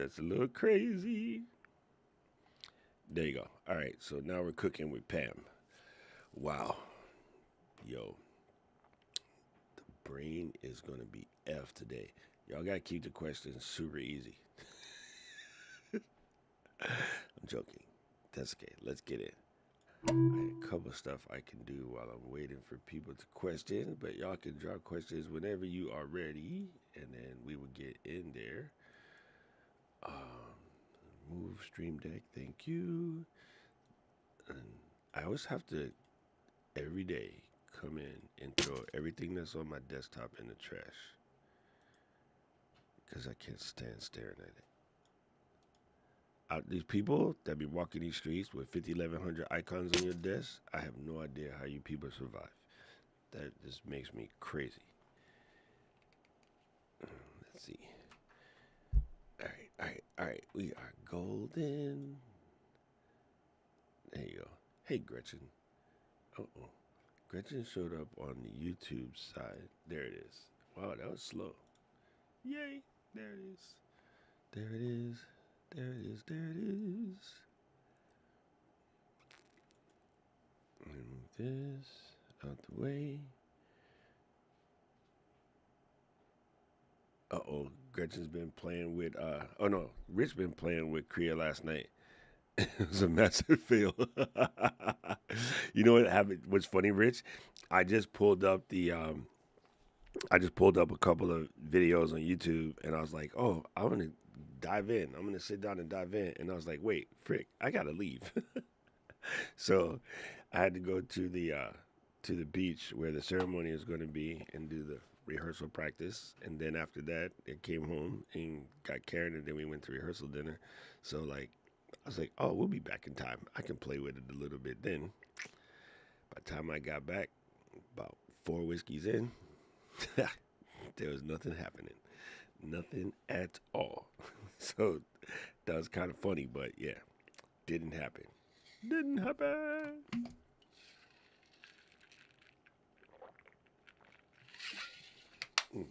That's a little crazy. There you go. All right, so now we're cooking with Pam. Wow. Yo, brain is going to be F today. Y'all got to keep the questions super easy. I'm joking. That's okay. Let's get it. I had a couple of stuff I can do while I'm waiting for people to question, but y'all can drop questions whenever you are ready, and then we will get in there. Move Stream Deck, thank you. And I always have to every day come in and throw everything that's on my desktop in the trash because I can't stand staring at it. These people that be walking these streets with 1100 icons on your desk, I have no idea how you people survive. That just makes me crazy. Let's see. All right. We are golden. There you go. Hey, Gretchen. Oh. Gretchen showed up on the YouTube side. There it is. Wow, that was slow. Yay. There it is. There it is. There it is. There it is. Move this out the way. Gretchen's been playing with oh no, Rich been playing with Kriya last night. It was a massive fail. You know what happened? What's funny, Rich? I just pulled up a couple of videos on YouTube, and I was like, oh, I'm gonna dive in. I'm gonna sit down and dive in, and I was like, wait, frick, I gotta leave. So I had to go to the beach where the ceremony is going to be and do the rehearsal practice, and then after that, I came home and got Karen, and then we went to rehearsal dinner. So like, I was like, oh, we'll be back in time. I can play with it a little bit. Then by the time I got back, about 4 whiskeys in, there was nothing happening, nothing at all. So that was kind of funny, but yeah, didn't happen. Didn't happen. Mm.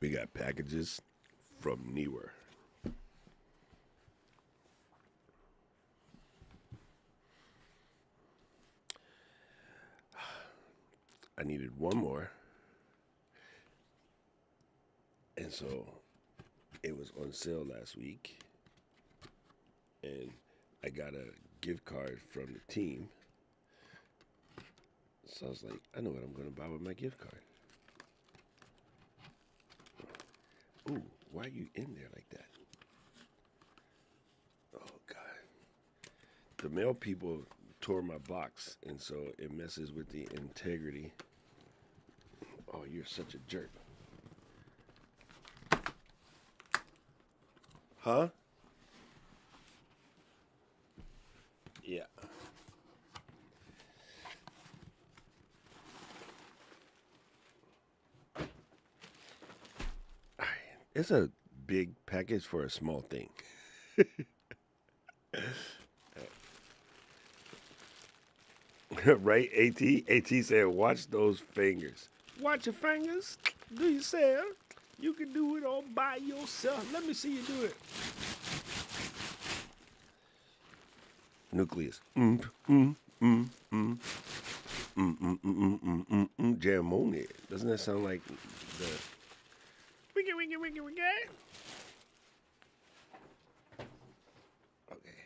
We got packages from Newer. I needed one more, and so it was on sale last week, and I got a gift card from the team. So I was like, I know what I'm going to buy with my gift card. Ooh, why are you in there like that? Oh, God. The mail people tore my box, and so it messes with the integrity. Oh, you're such a jerk. Huh? Yeah. It's a big package for a small thing. Right, AT? AT said, watch those fingers. Watch your fingers. Do yourself. You can do it all by yourself. Let me see you do it. Nucleus. Jam on it. Doesn't that sound like the wiggy? Okay.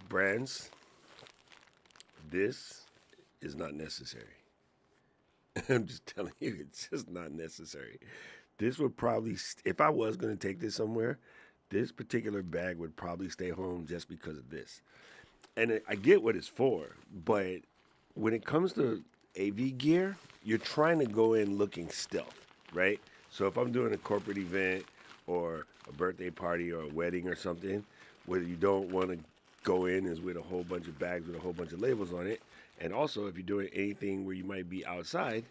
Brands, this is not necessary. I'm just telling you, it's just not necessary. This would probably, if I was going to take this somewhere, this particular bag would probably stay home just because of this. And I get what it's for, but when it comes to AV gear, you're trying to go in looking stealth, right? So if I'm doing a corporate event or a birthday party or a wedding or something, where you don't want to go in is with a whole bunch of bags with a whole bunch of labels on it. And also, if you're doing anything where you might be outside,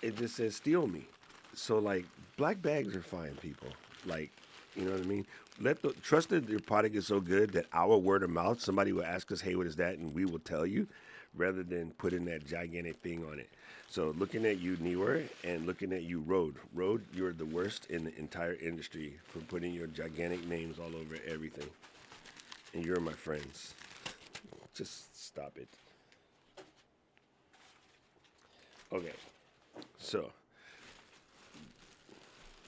it just says steal me. So like black bags are fine, people. Like, you know what I mean? Trust that your product is so good that our word of mouth, somebody will ask us, hey, what is that? And we will tell you rather than putting that gigantic thing on it. So looking at you, Newer, and looking at you, Rode. Rode, you're the worst in the entire industry for putting your gigantic names all over everything. And you're my friends. Just stop it. Okay, so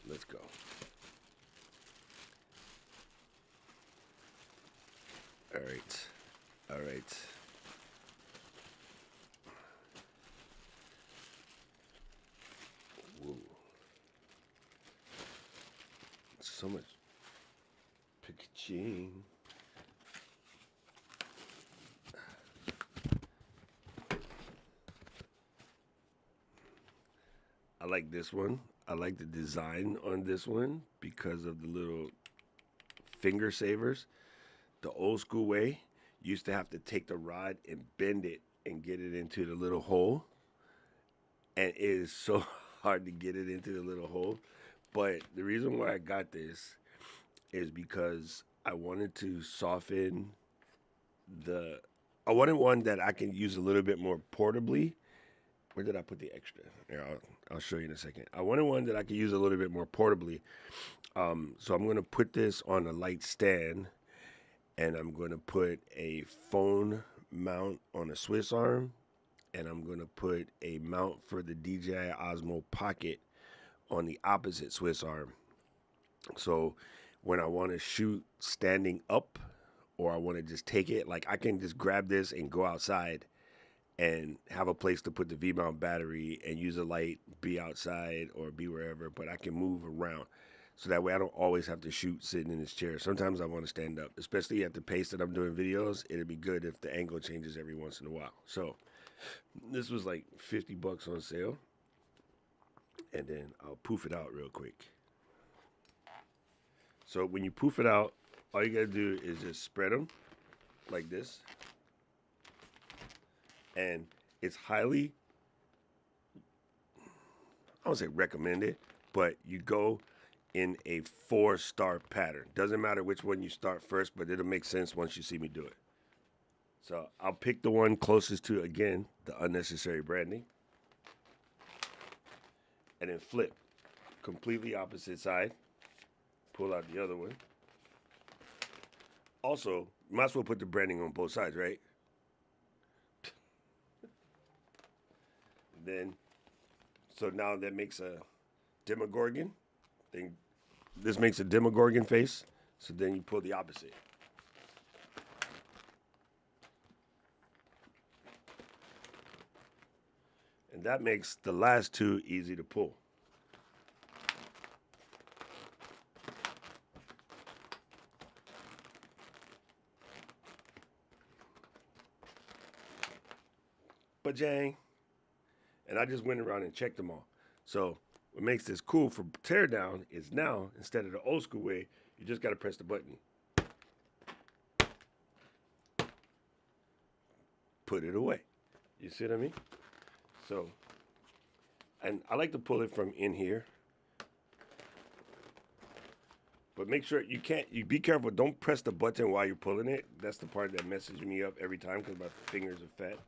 let's go. All right. All right. Whoa. So much packaging. I like this one. I like the design on this one because of the little finger savers. The old school way, you used to have to take the rod and bend it and get it into the little hole. And it is so hard to get it into the little hole. But the reason why I got this is because I wanted to soften the. I wanted one that I can use a little bit more portably. Where did I put the extra? Here, I'll show you in a second. I wanted one that I could use a little bit more portably. So I'm going to put this on a light stand, and I'm going to put a phone mount on a Swiss arm, and I'm going to put a mount for the DJI Osmo Pocket on the opposite Swiss arm. So when I want to shoot standing up, or I want to just take it, like I can just grab this and go outside and have a place to put the V-mount battery and use a light, be outside or be wherever, but I can move around. So that way I don't always have to shoot sitting in this chair. Sometimes I want to stand up, especially at the pace that I'm doing videos. It'd be good if the angle changes every once in a while. So this was like $50 on sale. And then I'll poof it out real quick. So when you poof it out, all you gotta do is just spread them like this. And it's highly, I won't say recommended, but you go in a 4-star pattern. Doesn't matter which one you start first, but it'll make sense once you see me do it. So I'll pick the one closest to, again, the unnecessary branding. And then flip. Completely opposite side. Pull out the other one. Also, you might as well put the branding on both sides, right? Then, so now that makes a Demogorgon. Then this makes a Demogorgon face. So then you pull the opposite. And that makes the last two easy to pull. Bajang. And I just went around and checked them all. So what makes this cool for teardown is now, instead of the old school way, you just got to press the button. Put it away. You see what I mean? So, and I like to pull it from in here. But make sure you be careful. Don't press the button while you're pulling it. That's the part that messes me up every time because my fingers are fat.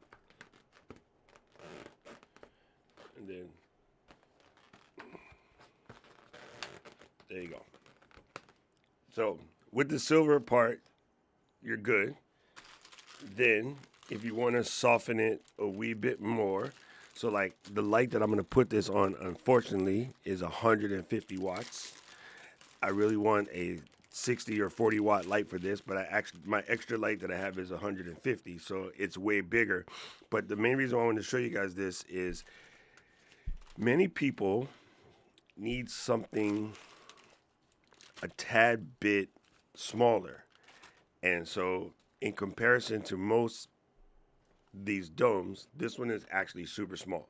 And then, there you go. So, with the silver part, you're good. Then, if you want to soften it a wee bit more, so like the light that I'm going to put this on, unfortunately, is 150 watts. I really want a 60 or 40 watt light for this, but my extra light that I have is 150, so it's way bigger. But the main reason I wanted to show you guys this is many people need something a tad bit smaller. And so in comparison to most these domes, this one is actually super small.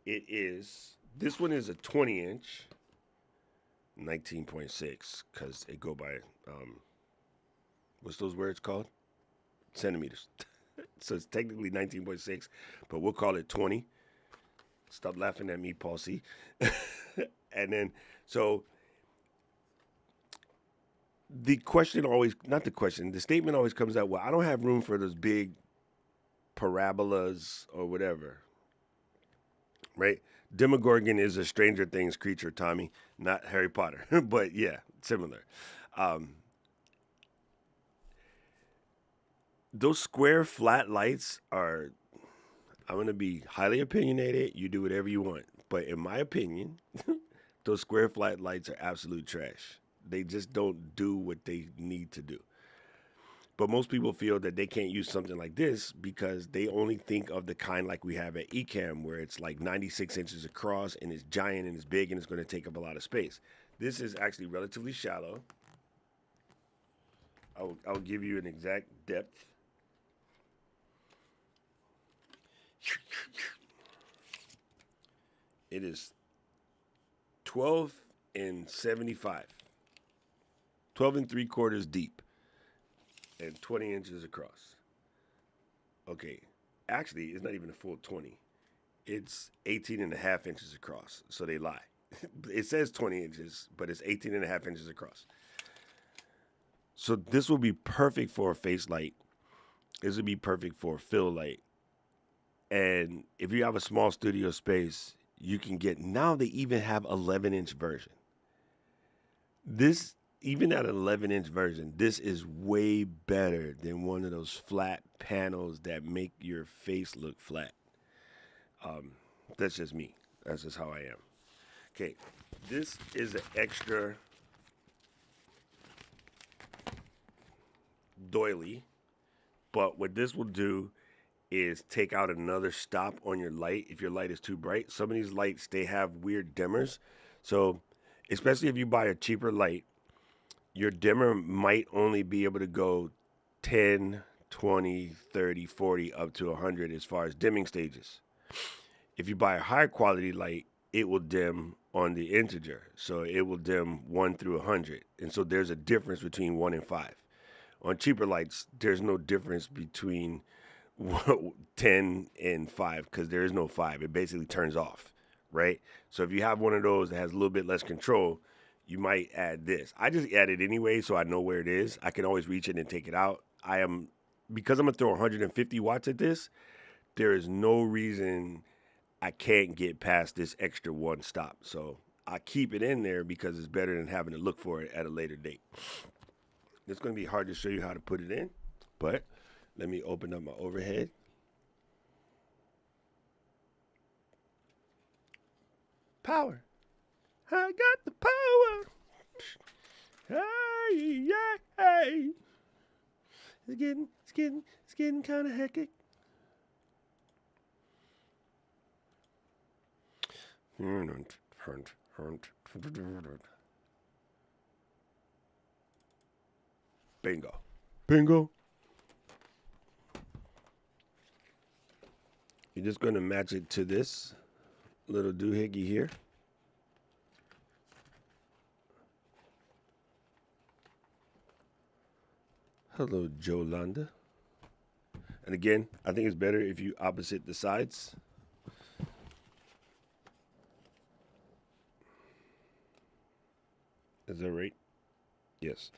This one is a 20 inch, 19.6, because it go by, what's those words called? Centimeters. So it's technically 19.6, but we'll call it 20. Stop laughing at me, Paul C. And then, so the question always, not the question, the statement always comes out, well, I don't have room for those big parabolas or whatever, right? Demogorgon is a Stranger Things creature, Tommy, not Harry Potter, but yeah, similar. Um, those square flat lights are, I'm going to be highly opinionated. You do whatever you want. But in my opinion, those square flat lights are absolute trash. They just don't do what they need to do. But most people feel that they can't use something like this because they only think of the kind like we have at Ecamm, where it's like 96 inches across and it's giant and it's big and it's going to take up a lot of space. This is actually relatively shallow. I'll give you an exact depth. It is 12 and 75. 12 and 3/4 deep and 20 inches across. Okay, actually, it's not even a full 20. It's 18 and a half inches across, so they lie. It says 20 inches, but it's 18 and a half inches across. So this will be perfect for a face light. This would be perfect for a fill light. And if you have a small studio space, you can get, now they even have 11-inch version. This, even at an 11-inch version, this is way better than one of those flat panels that make your face look flat. That's just me. That's just how I am. Okay, this is an extra doily, but what this will do is take out another stop on your light if your light is too bright. Some of these lights, they have weird dimmers. So especially if you buy a cheaper light, your dimmer might only be able to go 10, 20, 30, 40, up to 100 as far as dimming stages. If you buy a higher quality light, it will dim on the integer. So it will dim 1 through 100. And so there's a difference between 1 and 5. On cheaper lights, there's no difference between 10 and 5 because there is no 5. It basically turns off, right? So if you have one of those that has a little bit less control, you might add this. I just add it anyway so I know where it is. I can always reach it and take it out. Because I'm going to throw 150 watts at this, there is no reason I can't get past this extra one stop. So I keep it in there because it's better than having to look for it at a later date. It's going to be hard to show you how to put it in, but let me open up my overhead. Power. I got the power. Hey, yeah, hey. It's getting kind of hectic. Bingo. Bingo. You're just going to match it to this little doohickey here. Hello, Jolanda. And again, I think it's better if you opposite the sides. Is that right? Yes.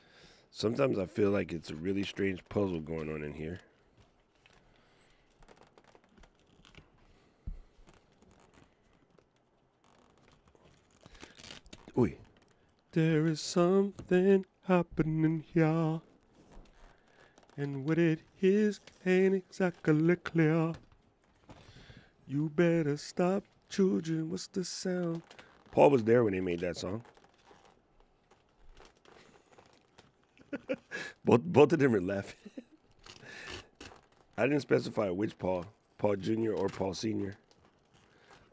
Sometimes I feel like it's a really strange puzzle going on in here. Oi. There is something happening here. And what it is ain't exactly clear. You better stop, children. What's the sound? Paul was there when they made that song. both of them are laughing. I didn't specify which Paul Jr. or Paul Sr.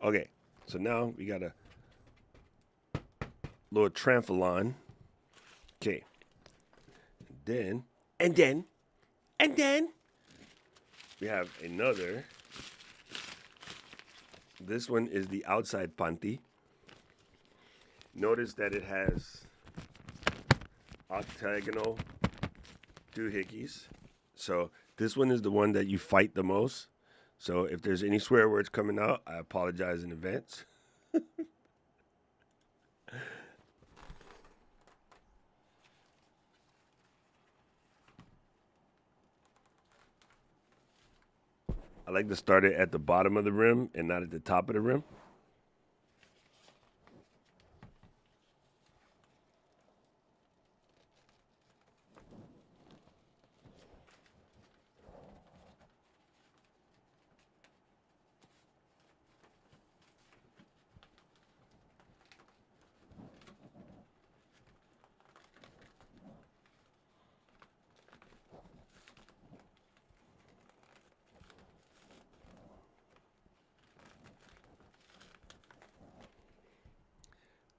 Okay, so now we got a little trampoline. Okay, and then we have another. This one is the outside panty. Notice that it has octagonal doohickeys. So this one is the one that you fight the most. So if there's any swear words coming out, I apologize in advance. I like to start it at the bottom of the rim and not at the top of the rim.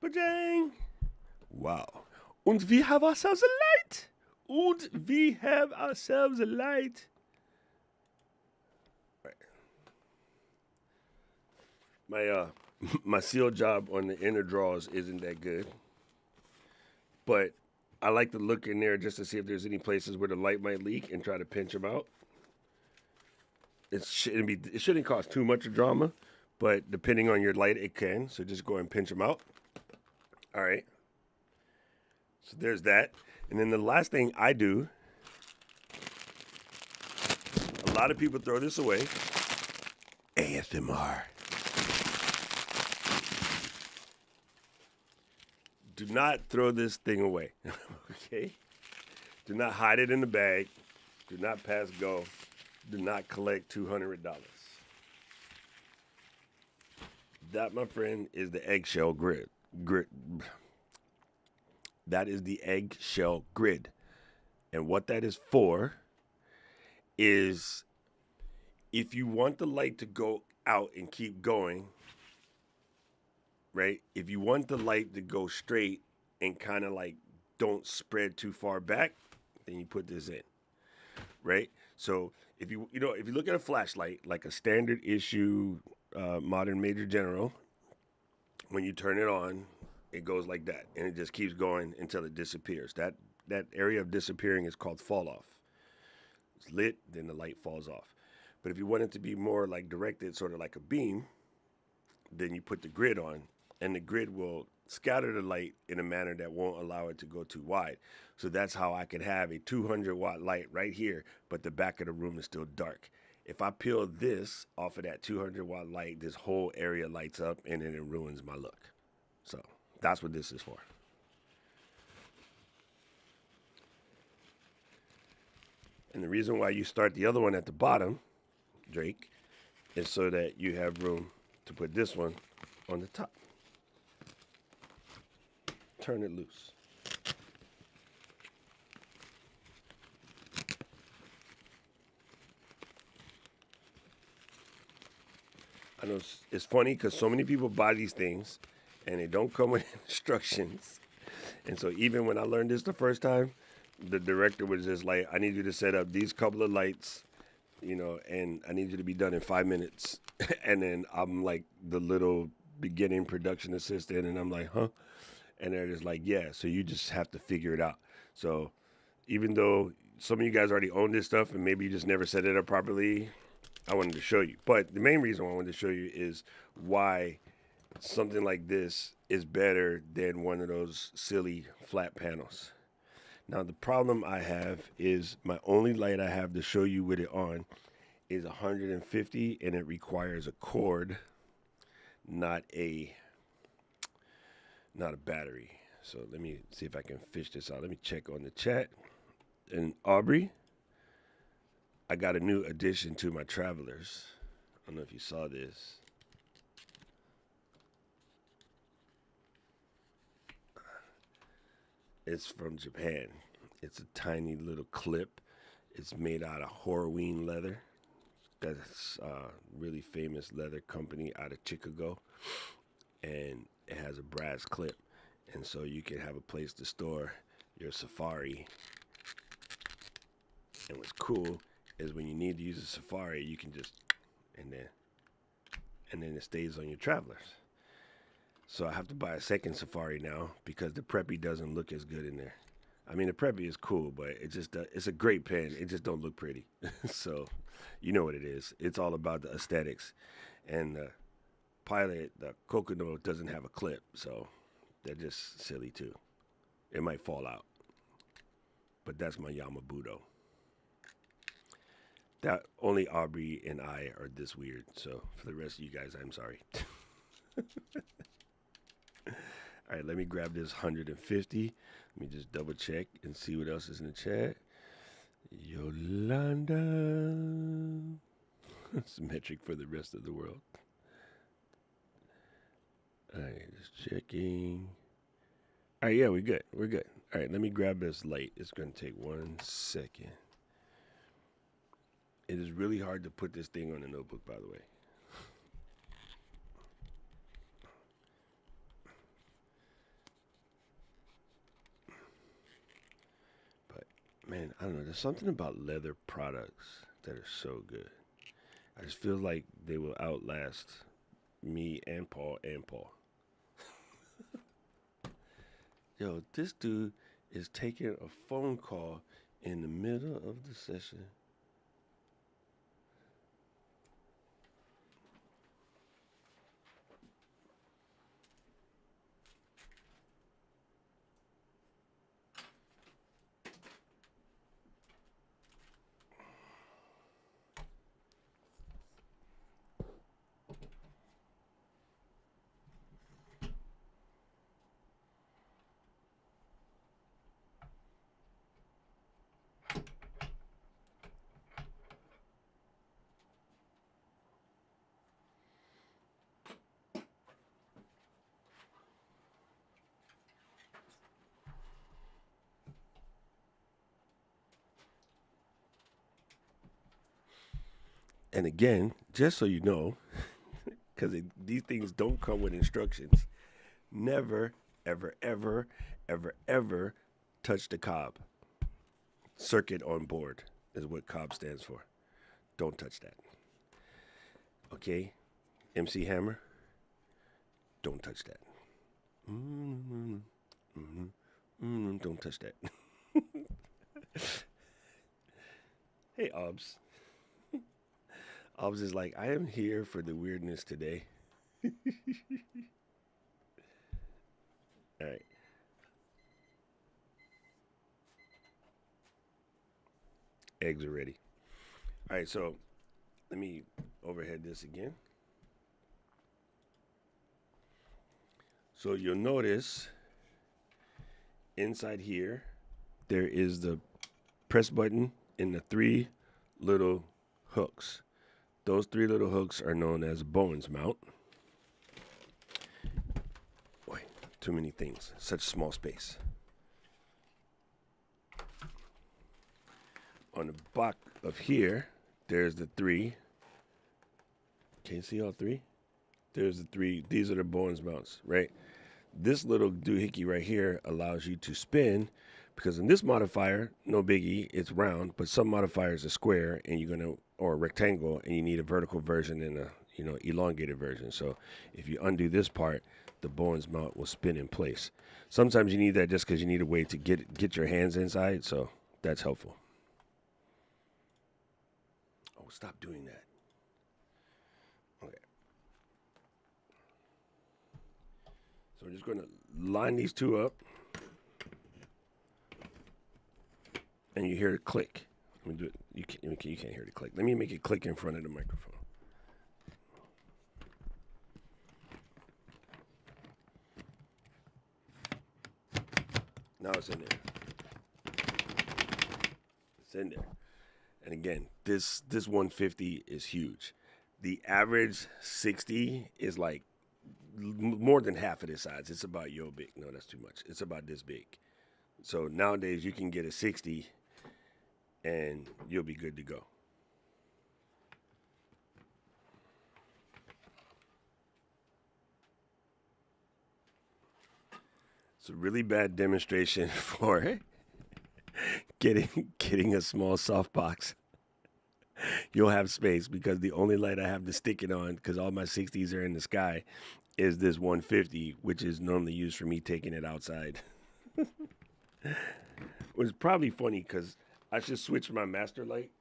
Bajang! Wow. Und we have ourselves a light. Und we have ourselves a light. Right. My my seal job on the inner drawers isn't that good. But I like to look in there just to see if there's any places where the light might leak and try to pinch them out. It shouldn't cause too much drama, but depending on your light, it can. So just go and pinch them out. All right. So there's that. And then the last thing I do, a lot of people throw this away. ASMR. Do not throw this thing away. Okay? Do not hide it in the bag. Do not pass go. Do not collect $200. That, my friend, is the eggshell grid. That is the eggshell grid. And what that is for is if you want the light to go out and keep going, right? If you want the light to go straight and kind of like don't spread too far back, then you put this in, right? So if you look at a flashlight, like a standard issue modern Major General, when you turn it on, it goes like that, and it just keeps going until it disappears. That area of disappearing is called fall off. It's lit, then the light falls off. But if you want it to be more like directed, sort of like a beam, then you put the grid on, and the grid will scatter the light in a manner that won't allow it to go too wide. So that's how I could have a 200-watt light right here, but the back of the room is still dark. If I peel this off of that 200-watt light, this whole area lights up, and then it ruins my look. So that's what this is for. And the reason why you start the other one at the bottom, Drake, is so that you have room to put this one on the top. Turn it loose. I know it's funny because so many people buy these things and they don't come with instructions. And so even when I learned this the first time, the director was just like, I need you to set up these couple of lights, and I need you to be done in 5 minutes. And then I'm like the little beginning production assistant, and I'm like, huh? And they're just like, yeah, so you just have to figure it out. So even though some of you guys already own this stuff and maybe you just never set it up properly, I wanted to show you. But the main reason I wanted to show you is why something like this is better than one of those silly flat panels. Now, the problem I have is my only light I have to show you with it on is 150, and it requires a cord, not a battery. So let me see if I can fish this out. Let me check on the chat. And Aubrey, I got a new addition to my Travelers. I don't know if you saw this. It's from Japan. It's a tiny little clip. It's made out of Horween leather. That's a really famous leather company out of Chicago. And it has a brass clip. And so you can have a place to store your Safari. And what's cool is when you need to use a Safari, you can just, and then it stays on your Travelers. So I have to buy a second Safari now because the Preppy doesn't look as good in there. I mean, the Preppy is cool, but it's a great pen. It just don't look pretty. So you know what it is. It's all about the aesthetics. And the Pilot, the Kokono, doesn't have a clip, so they're just silly too. It might fall out. But that's my Yamabudo. That only Aubrey and I are this weird. So for the rest of you guys, I'm sorry. All right, let me grab this 150. Let me just double check and see what else is in the chat. Yolanda. It's metric for the rest of the world. All right, just checking. All right, yeah, we're good. We're good. All right, let me grab this light. It's going to take 1 second. It is really hard to put this thing on a notebook, by the way. But, man, I don't know. There's something about leather products that are so good. I just feel like they will outlast me and Paul and Paul. Yo, this dude is taking a phone call in the middle of the session. And again, just so you know, because these things don't come with instructions, never, ever, ever, ever, ever touch the cob. Circuit on board is what cob stands for. Don't touch that. Okay? MC Hammer, don't touch that. Don't touch that. Hey, Obs. Obs is like, I am here for the weirdness today. All right. Eggs are ready. All right, so let me overhead this again. So you'll notice inside here, there is the press button and the 3 little hooks. Those 3 little hooks are known as Bowen's mount. Boy, too many things. Such small space. On the back of here, there's the 3. Can you see all 3? There's the 3. These are the Bowen's mounts, right? This little doohickey right here allows you to spin, because in this modifier, no biggie, it's round, but some modifiers are square and you're gonna, or a rectangle, and you need a vertical version and a elongated version. So if you undo this part, the Bowen's mount will spin in place. Sometimes you need that just because you need a way to get your hands inside, so that's helpful. Oh, stop doing that. Okay. So we're just going to line these 2 up. And you hear it click. Let me do it. You can't hear the click. Let me make it click in front of the microphone. Now it's in there. It's in there. And again, this 150 is huge. The average 60 is like more than half of this size. It's about yo big. No, that's too much. It's about this big. So nowadays you can get a 60 and you'll be good to go. It's a really bad demonstration for getting a small softbox. You'll have space because the only light I have to stick it on, because all my 60s are in the sky, is this 150, which is normally used for me taking it outside. It was probably funny because I should switch my master light.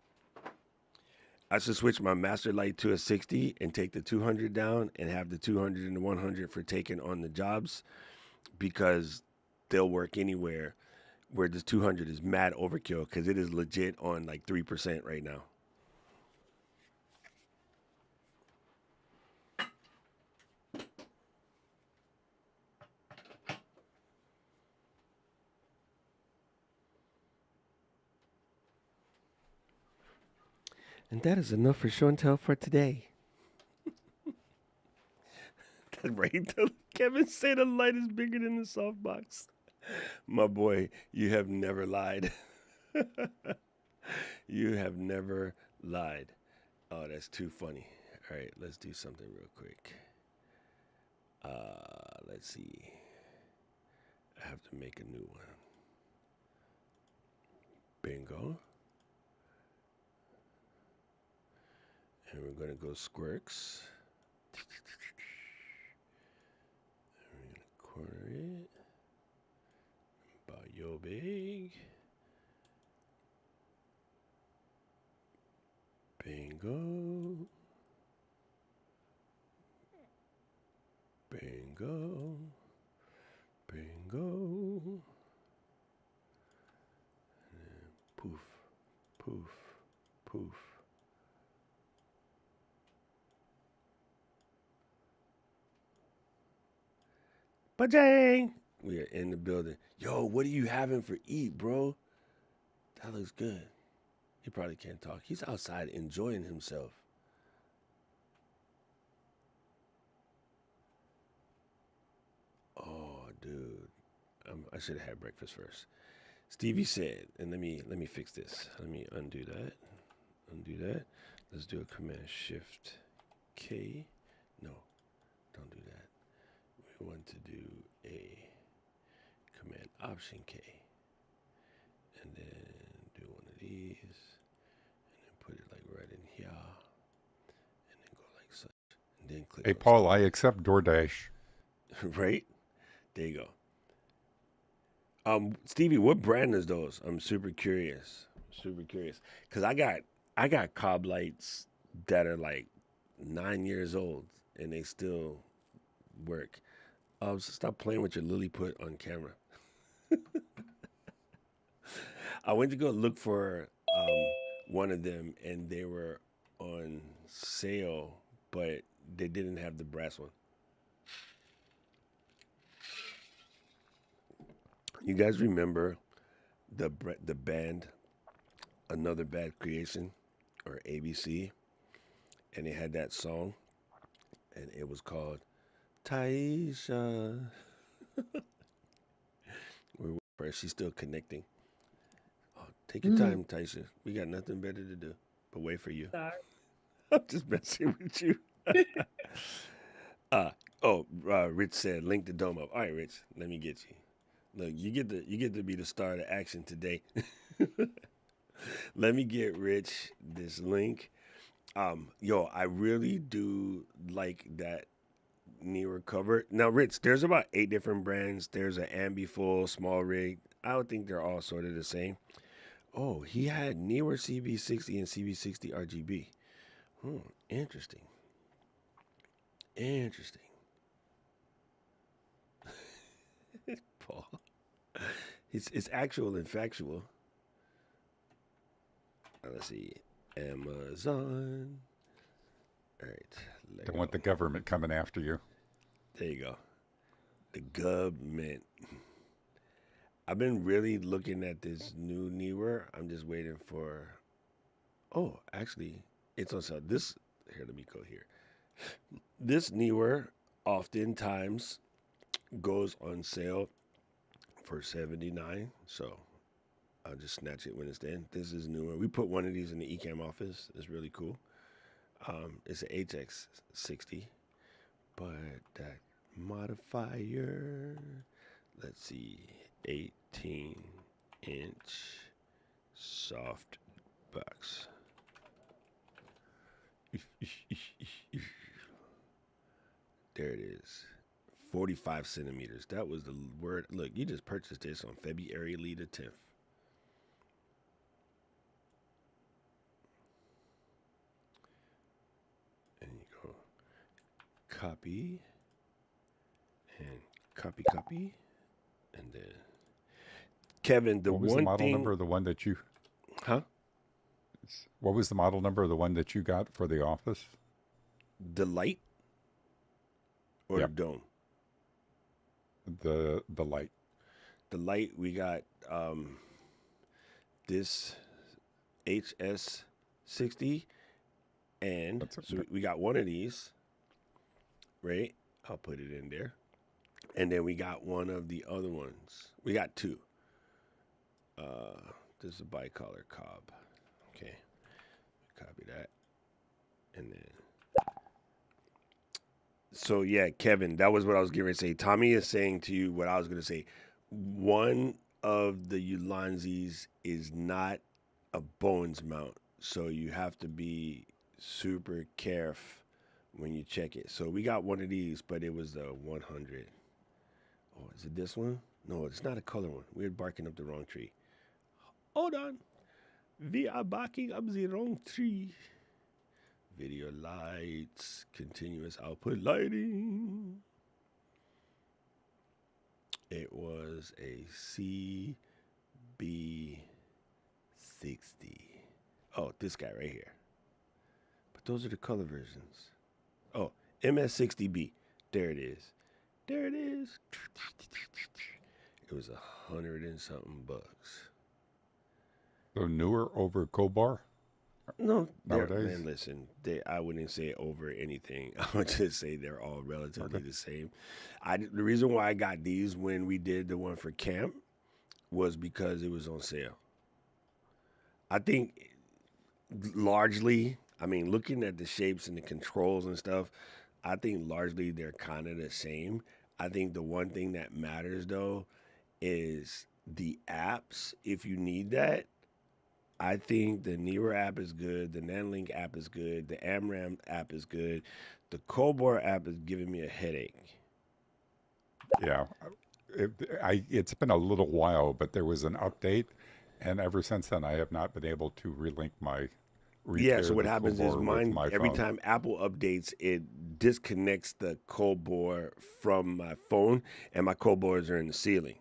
I should switch my master light to a 60 and take the 200 down and have the 200 and the 100 for taking on the jobs, because they'll work anywhere, where this 200 is mad overkill because it is legit on like 3% right now. And that is enough for show and tell for today. That right? Kevin say the light is bigger than the softbox. My boy, you have never lied. You have never lied. Oh, that's too funny. All right, let's do something real quick. Let's see. I have to make a new one. Bingo. And we're going to go Squirks. We're going to corner it. About yo big. Bingo. Bingo. Bingo. And poof. Poof. Poof. Bajang! We are in the building. Yo, what are you having for eat, bro? That looks good. He probably can't talk. He's outside enjoying himself. Oh, dude. I should have had breakfast first. Stevie said, and let me fix this. Let me undo that. Undo that. Let's do a Command Shift K. No, don't do that. We want to do a Command Option K. And then do one of these. And then put it like right in here. And then go like such. And then click Hey, on Paul, I accept DoorDash. right? There you go. Stevie, what brand is those? I'm super curious. Super curious. Cause I got Cobb lights that are like 9 years old and they still work. So stop playing with your Lilliput on camera. I went to go look for one of them and they were on sale, but they didn't have the brass one. You guys remember the band Another Bad Creation or ABC, and they had that song, and it was called Taisha. We're waiting for her. She's still connecting. Oh, take your time, Taisha. We got nothing better to do but wait for you. Sorry. I'm just messing with you. uh, Rich said link the dome up. All right, Rich, let me get you. Look, you get to be the star of the action today. Let me get Rich this link. Yo, I really do like that newer cover. Now, Rich, there's about 8 different brands. There's an Ambifull, Small Rig. I would think they're all sort of the same. Oh, he had newer CV60 and CV60 RGB. Interesting. Interesting. Paul. It's actual and factual. Let's see. Amazon. All right. Don't want the government coming after you. There you go. The government. I've been really looking at this new Neewer. I'm just waiting for. Oh, actually, it's on sale. This here. Let me go here. This Neewer oftentimes goes on sale for $79. So I'll just snatch it when it's in. This is newer. We put one of these in the Ecamm office. It's really cool. It's an HX60, but that modifier. Let's see, 18-inch soft box. There it is. 45 centimeters. That was the word. Look, you just purchased this on February the 10th. And you go copy and copy. And then Kevin, the What was the one model thing. number of the one that you? Huh? What was the model number of the one that you got for the office? The light or Yep. the dome? The light. The light, we got this HS60 And That's so we got one of these, right? I'll put it in there. And then we got one of the other ones. We got two. This is a bicolor cob. Okay. Copy that. And then. So, yeah, Kevin, that was what I was going to say. Tommy is saying to you what I was going to say. One of the Ulanzis is not a bones mount. So you have to be super careful when you check it. So we got one of these, but it was a 100. Oh, is it this one? No, it's not a color one. We're barking up the wrong tree. Hold on. We are barking up the wrong tree. Video lights, continuous output lighting. It was a CB60. Oh, this guy right here. But those are the color versions. Oh, MS60B. There it is. There it is. It was $100 and something bucks. So newer over Cobar No, nowadays? man, listen, I wouldn't say over anything. I would just say they're all relatively the same. The reason why I got these when we did the one for camp was because it was on sale. I think largely, I mean, looking at the shapes and the controls and stuff, I think largely they're kind of the same. I think the one thing that matters though is the apps. If you need that, I think the Neewer app is good. The NanLink app is good. The AMRAM app is good. The Cobor app is giving me a headache. Yeah. It's been a little while, but there was an update, and ever since then, I have not been able to relink my Yeah, so repair what the happens is Cobor with mine, my every phone. time Apple updates, it disconnects the Cobor from my phone, and my Cobors are in the ceiling.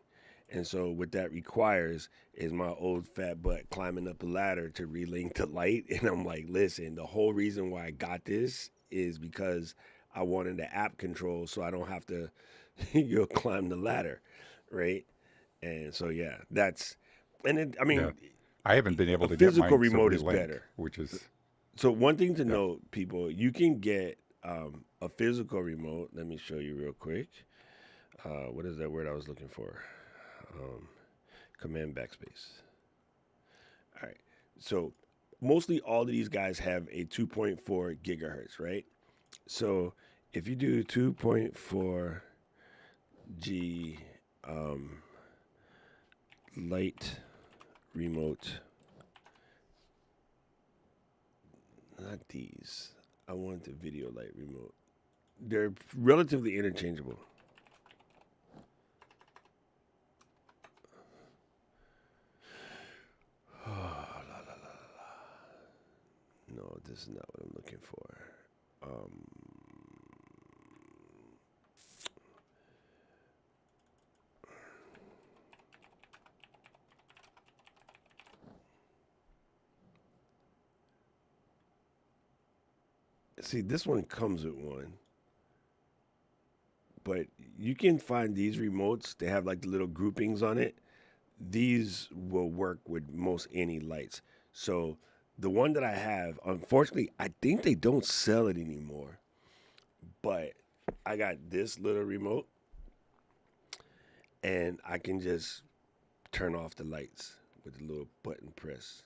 And so what that requires is my old fat butt climbing up a ladder to relink the light. And I'm like, listen, the whole reason why I got this is because I wanted the app control so I don't have to climb the ladder, right? And so yeah, I Yeah. mean, I haven't been able a to get physical mine to remote is relink, better. which is, So one thing to yeah. note, people, you can get a physical remote. Let me show you real quick. What is that word I was looking for? Command backspace. All right. So mostly all of these guys have a 2.4 gigahertz, right? So if you do 2.4 G light remote, not these. I want the video light remote. They're relatively interchangeable. No, this is not what I'm looking for. See, this one comes with one, but you can find these remotes. They have like the little groupings on it. These will work with most any lights. So the one that I have, unfortunately, I think they don't sell it anymore. But I got this little remote, and I can just turn off the lights with a little button press,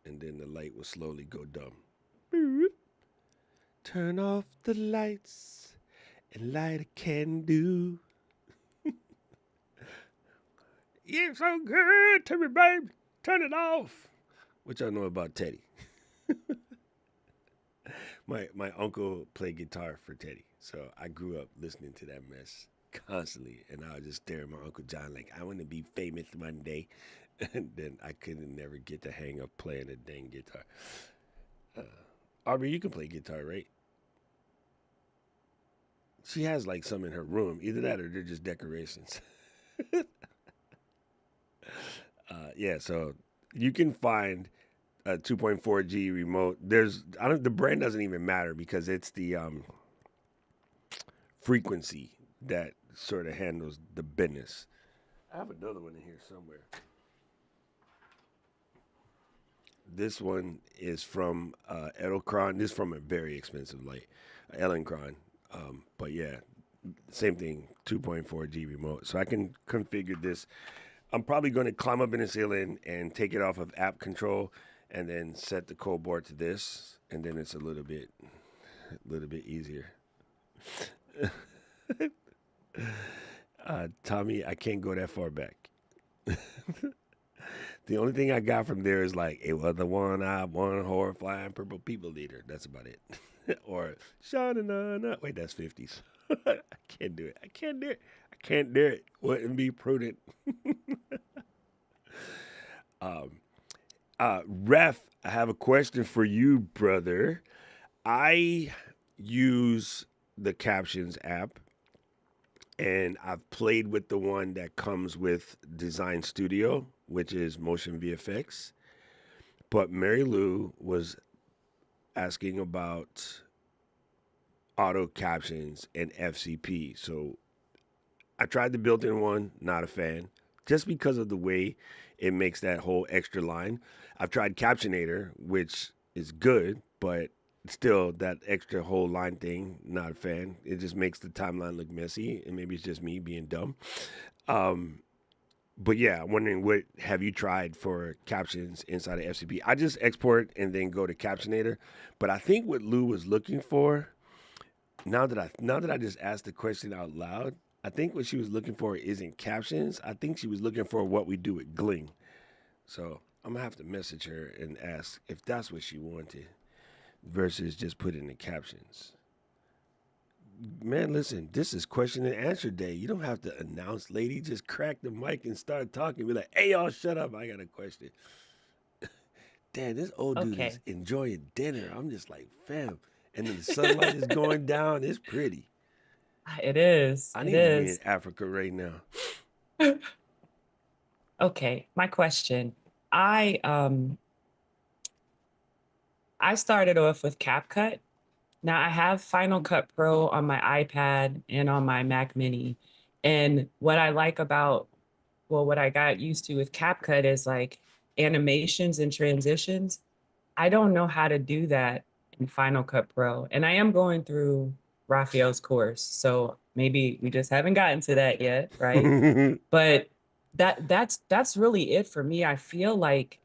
and then the light will slowly go dumb. Boop. Turn off the lights and light a candle. You're so good to me, babe. Turn it off. What y'all know about Teddy? My uncle played guitar for Teddy, so I grew up listening to that mess constantly, and I would just stare at my Uncle John like, I want to be famous one day. And then I couldn't never get the hang of playing a dang guitar. Aubrey, you can play guitar, right? She has like some in her room. Either that or they're just decorations. Yeah, so you can find a 2.4G remote. The brand doesn't even matter because it's the frequency that sort of handles the business. I have another one in here somewhere. This one is from Edelkron. This is from a very expensive light, Ellenkron. But yeah, same thing, 2.4G remote. So I can configure this. I'm probably going to climb up in the ceiling and take it off of app control, and then set the code board to this, and then it's a little bit easier. Tommy, I can't go that far back. The only thing I got from there is like it was the one-eyed, one horror flying purple people leader. That's about it. Or Shana na na. Wait, that's 50s. I can't do it. I can't do it. I can't do it. Wouldn't be prudent. Um, Ref, I have a question for you, brother. I use the Captions app, and I've played with the one that comes with Design Studio, which is Motion VFX. But Mary Lou was asking about auto captions and FCP. So I tried the built in one, not a fan, just because of the way it makes that whole extra line. I've tried Captionator, which is good, but still that extra whole line thing, not a fan. It just makes the timeline look messy, and maybe it's just me being dumb. Um, but yeah, I'm wondering, what have you tried for captions inside of FCP? I just export and then go to Captionator. But I think what Lou was looking for, now that I just asked the question out loud, I think what she was looking for isn't captions. I think she was looking for what we do with Gling. So I'm gonna have to message her and ask if that's what she wanted versus just put in the captions. Man, listen, this is question and answer day. You don't have to announce, lady. Just crack the mic and start talking. Be like, hey, y'all, shut up. I got a question. Damn, this old dude is Okay. enjoying dinner. I'm just like, fam. And then the sunlight is going down. It's pretty. It is. I It need to be in is. Africa right now. Okay, my question. I um I started off with CapCut. Now I have Final Cut Pro on my iPad and on my Mac Mini. And what I like about, well, what I got used to with CapCut is like animations and transitions. I don't know how to do that in Final Cut Pro. And I am going through Raphael's course. So maybe we just haven't gotten to that yet, right? But that's really it for me. I feel like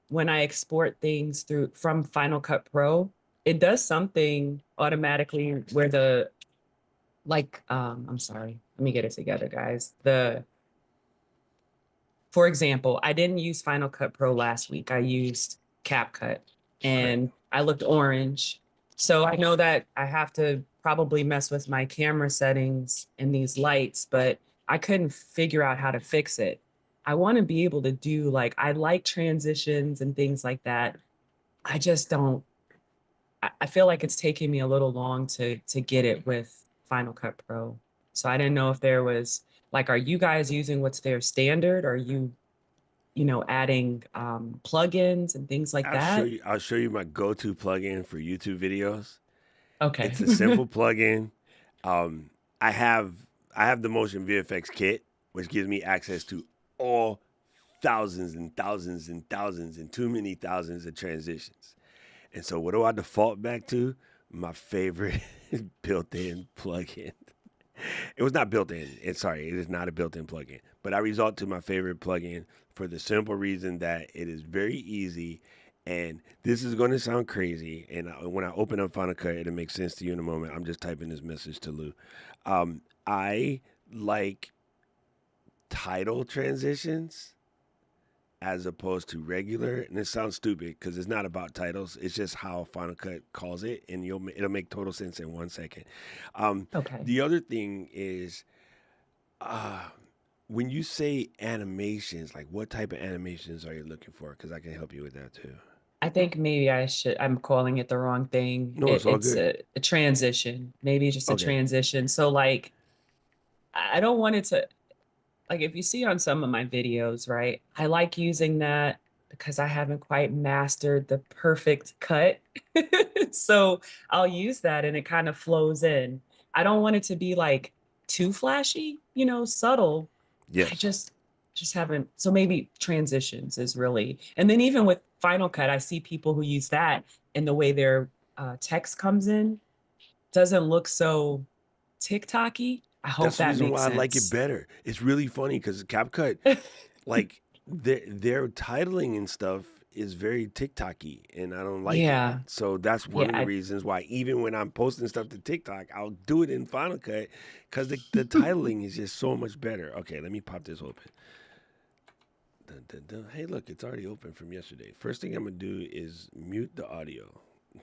when I export things through from Final Cut Pro, it does something automatically where the I'm sorry, let me get it together, guys. For example, I didn't use Final Cut Pro last week. I used CapCut Okay. and I looked orange. So I know that I have to probably mess with my camera settings and these lights, but I couldn't figure out how to fix it. I want to be able to do like, I like transitions and things like that. I just don't, I feel like it's taking me a little long to get it with Final Cut Pro. So I didn't know if there was like, are you guys using what's their standard? Are you adding plugins and things like I'll show that? you. I'll show you my go-to plugin for YouTube videos. Okay. It's a simple plugin. Um, I have I have the Motion VFX kit, which gives me access to all thousands and thousands and thousands and too many thousands of transitions. And so, what do I default back to? My favorite built-in plugin. It was not built in. Sorry, it is not a built-in plugin. But I resort to my favorite plugin for the simple reason that it is very easy. And this is going to sound crazy. And when I open up Final Cut, it'll make sense to you in a moment. I'm just typing this message to Lou. I like title transitions as opposed to regular. And it sounds stupid because it's not about titles. It's just how Final Cut calls it, and it'll make total sense in 1 second. Um, Okay. the other thing is, uh, when you say animations, like what type of animations are you looking for? Because I can help you with that too. I think maybe I'm calling it the wrong thing. No, it's all It's good. a transition, maybe just a Okay. transition. So like, I don't want it to, like if you see on some of my videos, right? I like using that because I haven't quite mastered the perfect cut. So I'll use that and it kind of flows in. I don't want it to be like too flashy, subtle. I Yes. just just haven't. So maybe transitions is really, and then even with Final Cut, I see people who use that, and the way their text comes in doesn't look so TikToky. I hope That's the that reason makes why I like it sense. better. It's really funny because CapCut, like their titling and stuff is very TikToky, and I don't like it. Yeah, So that's one yeah. of the reasons why even when I'm posting stuff to TikTok, I'll do it in Final Cut because the titling is just so much better. Okay, let me pop this open. Dun, dun, dun. Hey, look, it's already open from yesterday. First thing I'm gonna do is mute the audio,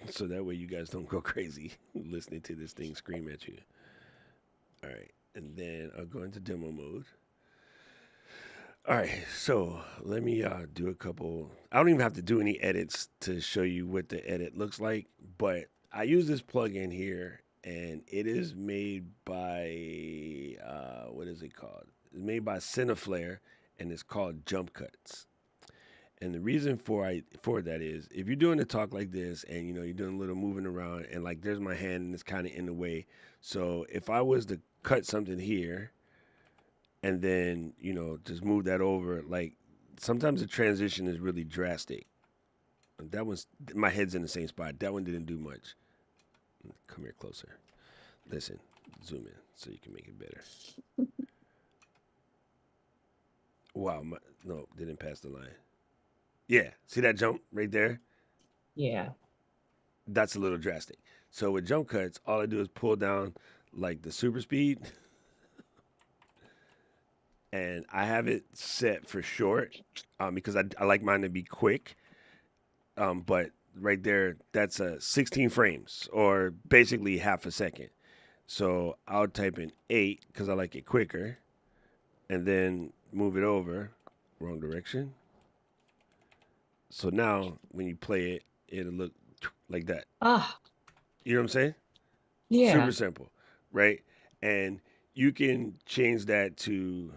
so that way you guys don't go crazy listening to this thing scream at you. All right, and then I'll go into demo mode. All right, so let me do a couple. I don't even have to do any edits to show you what the edit looks like, but I use this plugin here, and it is made by what is it called? It's made by Cineflare, and it's called Jump Cuts. And the reason for that is if you're doing a talk like this, and you're doing a little moving around, and like there's my hand, and it's kind of in the way. So if I was to cut something here and then just move that over, like sometimes the transition is really drastic. That one's my head's in the same spot. That one didn't do much. Come here closer. Listen, zoom in so you can make it better. Wow, no, didn't pass the line. Yeah, see that jump right there? Yeah. That's a little drastic. So with jump cuts, all I do is pull down like the super speed, and I have it set for short because I like mine to be quick. But right there, that's 16 frames or basically half a second. So I'll type in 8 because I like it quicker, and then move it over. Wrong direction. So now when you play it, it'll look like that. Ah, You know what I'm saying? Super yeah. simple, right? And you can change that to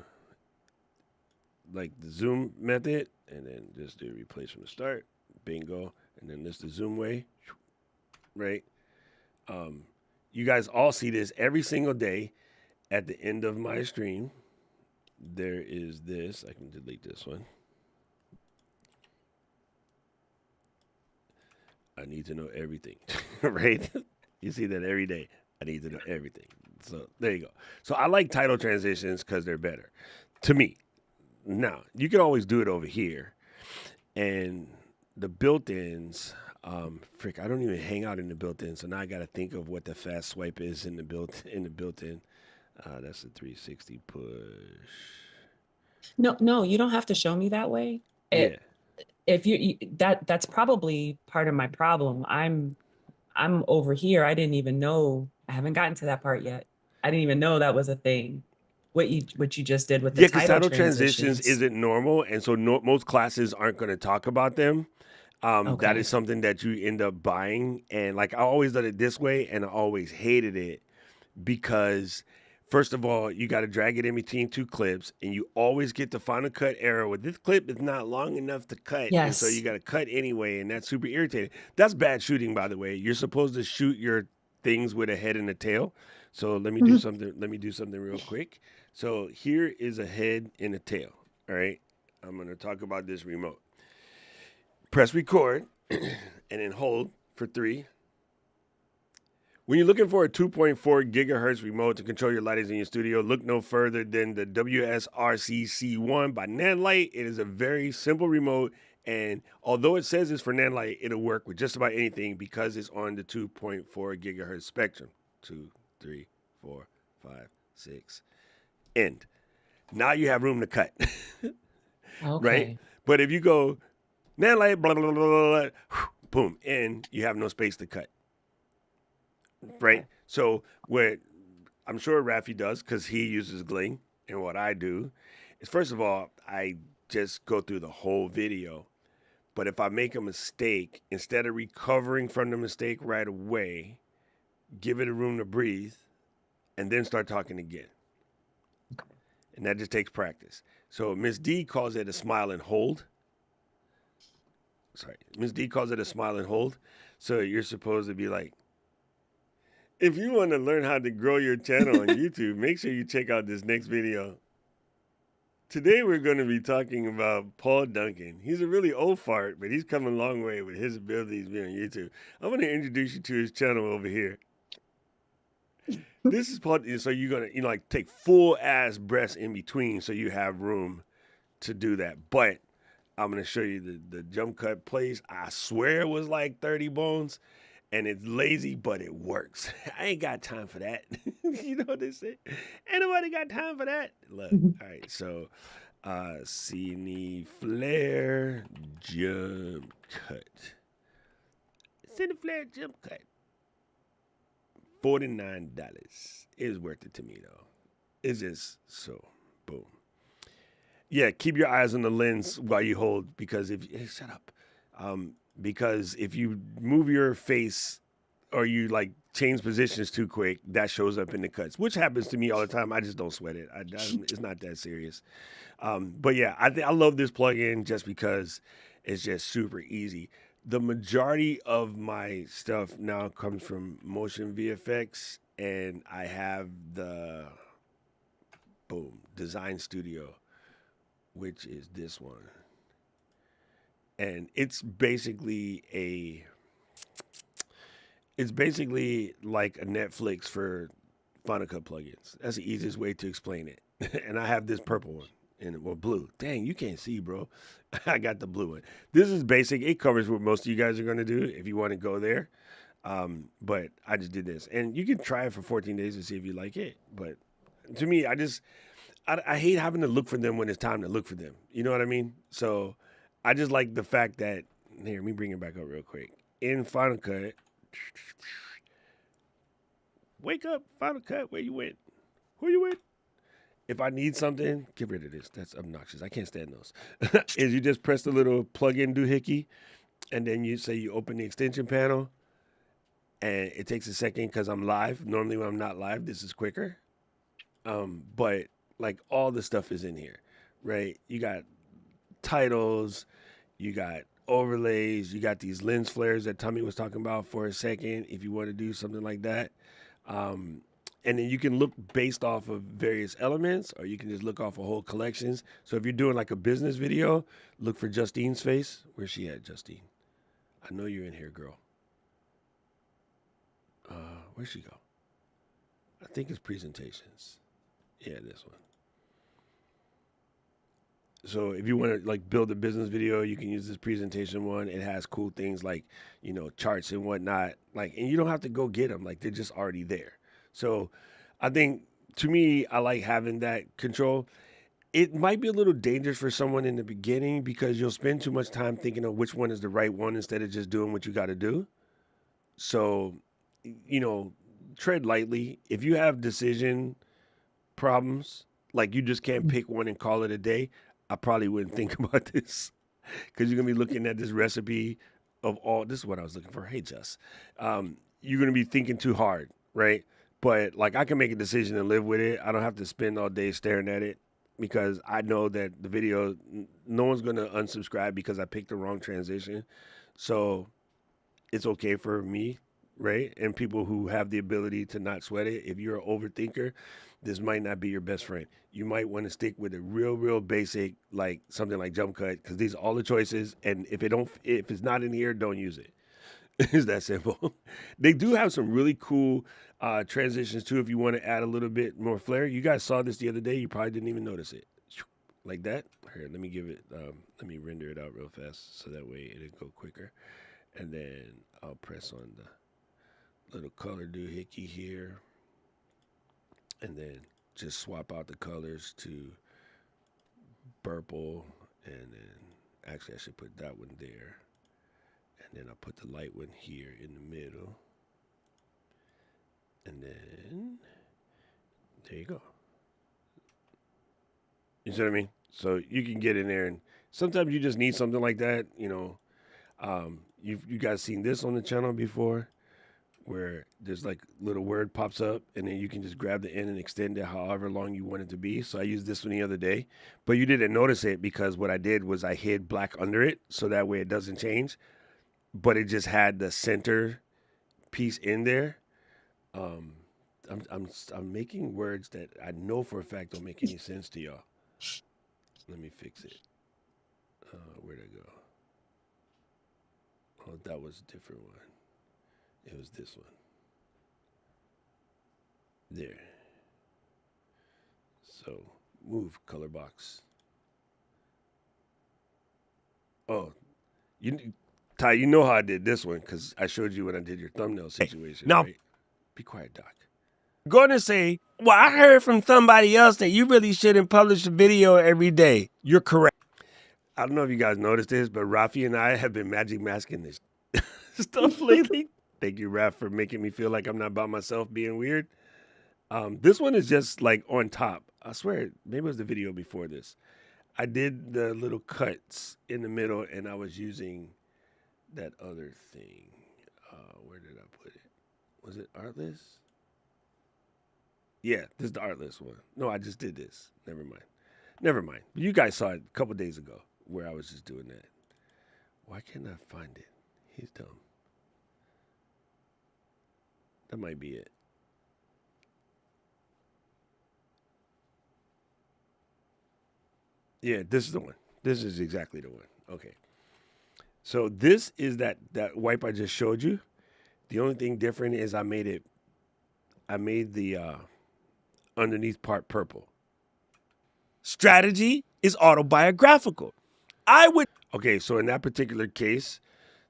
like the zoom method, and then just do replace from the start. Bingo. And then this the zoom way, right? Um, you guys all see this every single day at the end of my stream. There is this. I can delete this one. I need to know everything, right? You see that every day. I need to know everything. So there you go. So I like title transitions because they're better to me. Now, you can always do it over here. And the built-ins, I don't even hang out in the built-in. So now I got to think of what the fast swipe is in the built-in. That's a 360 push. No, you don't have to show me that way. Yeah. If that's probably part of my problem. I'm over here. I didn't even know. I haven't gotten to that part yet. I didn't even know that was a thing. What you just did with the Yeah, because title title transitions transitions. isn't normal. And so most classes aren't going to talk about them. That is Okay. something that you end up buying. And like I always done it this way, and I always hated it because first of all, you got to drag it in between two clips, and you always get the Final Cut error where this clip is not long enough to cut, and so you Yes. got to cut anyway, and that's super irritating. That's bad shooting, by the way. You're supposed to shoot your things with a head and a tail. So let me do Mhm. something. Let me do something real quick. So here is a head and a tail. All right, I'm gonna talk about this remote. Press record, and then hold for 3. When you're looking for a 2.4 gigahertz remote to control your lightings in your studio, look no further than the WSRC-C1 by Nanlite. It is a very simple remote, and although it says it's for Nanlite, it'll work with just about anything because it's on the 2.4 gigahertz spectrum. 2, 3, 4, 5, 6. End. Now you have room to cut, right? Okay. But if you go Nanlite, blah, blah, blah, blah, blah, boom, end, you have no space to cut. Right. Okay. So what I'm sure Rafi does because he uses Gling, and what I do is first of all I just go through the whole video. But if I make a mistake, instead of recovering from the mistake right away, give it a room to breathe, and then start talking again. And that just takes practice. So Miss D calls it a smile and hold. Sorry, Miss D calls it a smile and hold. So you're supposed to be like, if you want to learn how to grow your channel on YouTube, make sure you check out this next video Today we're going to be talking about Paul Duncan. He's a really old fart, but he's come a long way with his abilities being on YouTube. I'm going to introduce you to his channel over here. This is Paul. So you're going to, like take full ass breaths in between so you have room to do that. But I'm going to show you the jump cut place. I swear it was like 30 bones. And it's lazy, but it works. I ain't got time for that. You know what they say? Ain't nobody got time for that. Look, all right, so Cine Flare jump cut. Cine Flare jump cut. $49 is worth it to me though. It's just so boom. Yeah, keep your eyes on the lens while you hold because hey, shut up. Because if you move your face or you like change positions too quick, that shows up in the cuts, which happens to me all the time. I just don't sweat it. It's not that serious. But yeah, I love this plugin just because it's just super easy. The majority of my stuff now comes from Motion VFX, and I have the Design Studio, which is this one. And it's basically like a Netflix for Final Cut plugins. That's the easiest way to explain it. And I have this purple one blue. Dang, you can't see, bro. I got the blue one. This is basic. It covers what most of you guys are going to do if you want to go there. But I just did this, and you can try it for 14 days to see if you like it. But to me, I hate having to look for them when it's time to look for them. You know what I mean? So I just like the fact that, here, let me bring it back up real quick. In Final Cut, wake up, Final Cut, where you went? Who you with? If I need something, get rid of this. That's obnoxious. I can't stand those. Is you just press the little plug-in doohickey, and then you say you open the extension panel, and it takes a second because I'm live. Normally when I'm not live, this is quicker. But like all the stuff is in here, right? You got titles, you got overlays, you got these lens flares that Tommy was talking about for a second if you want to do something like that. And then you can look based off of various elements, or you can just look off of whole collections. So if you're doing like a business video, look for Justine's face. Where's she at, Justine? I know you're in here, girl. Where'd she go? I think it's presentations. Yeah, this one. So if you want to like build a business video, you can use this presentation one. It has cool things like, charts and whatnot. Like, and you don't have to go get them. Like, they're just already there. So I think, to me, I like having that control. It might be a little dangerous for someone in the beginning because you'll spend too much time thinking of which one is the right one instead of just doing what you got to do. So, tread lightly. If you have decision problems, like you just can't pick one and call it a day, I probably wouldn't think about this because you're going to be looking at this recipe of all. This is what I was looking for. Hey, Jess. You're going to be thinking too hard, right? But like I can make a decision and live with it. I don't have to spend all day staring at it because I know that the video, no one's going to unsubscribe because I picked the wrong transition. So it's okay for me, right? And people who have the ability to not sweat it. If you're an overthinker, this might not be your best friend. You might want to stick with a real basic, like something like jump cut, because these are all the choices. And if it's not in here, don't use it. It's that simple. They do have some really cool transitions too. If you want to add a little bit more flair, you guys saw this the other day. You probably didn't even notice it, like that. Here, let me give it. Let me render it out real fast so that way it'll go quicker. And then I'll press on the little color doohickey here, and then just swap out the colors to purple, and then actually I should put that one there. And then I'll put the light one here in the middle. And then, there you go. You see what I mean? So you can get in there, and sometimes you just need something like that. You guys seen this on the channel before, where there's like little word pops up, and then you can just grab the end and extend it however long you want it to be. So I used this one the other day, but you didn't notice it because what I did was I hid black under it, so that way it doesn't change. But it just had the center piece in there. I'm making words that I know for a fact don't make any sense to y'all. Let me fix it. Where'd I go? Oh, that was a different one. It was this one. There. So move color box. Oh, Ty, you know how I did this one because I showed you when I did your thumbnail situation. now- Right? Be quiet, Doc. Gonna say, well, I heard from somebody else that you really shouldn't publish a video every day. You're correct. I don't know if you guys noticed this, but Rafi and I have been magic masking this stuff lately. Thank you, Raf, for making me feel like I'm not by myself being weird. This one is just like on top. I swear, maybe it was the video before this. I did the little cuts in the middle, and I was using that other thing. Where did I put it? Was it Artlist? Yeah, this is the Artlist one. No, I just did this. Never mind. You guys saw it a couple days ago where I was just doing that. Why can't I find it? He's dumb. That might be it. Yeah, this is the one. This is exactly the one. Okay. So this is that wipe I just showed you. The only thing different is I made the underneath part purple. Strategy is autobiographical. Okay, so in that particular case,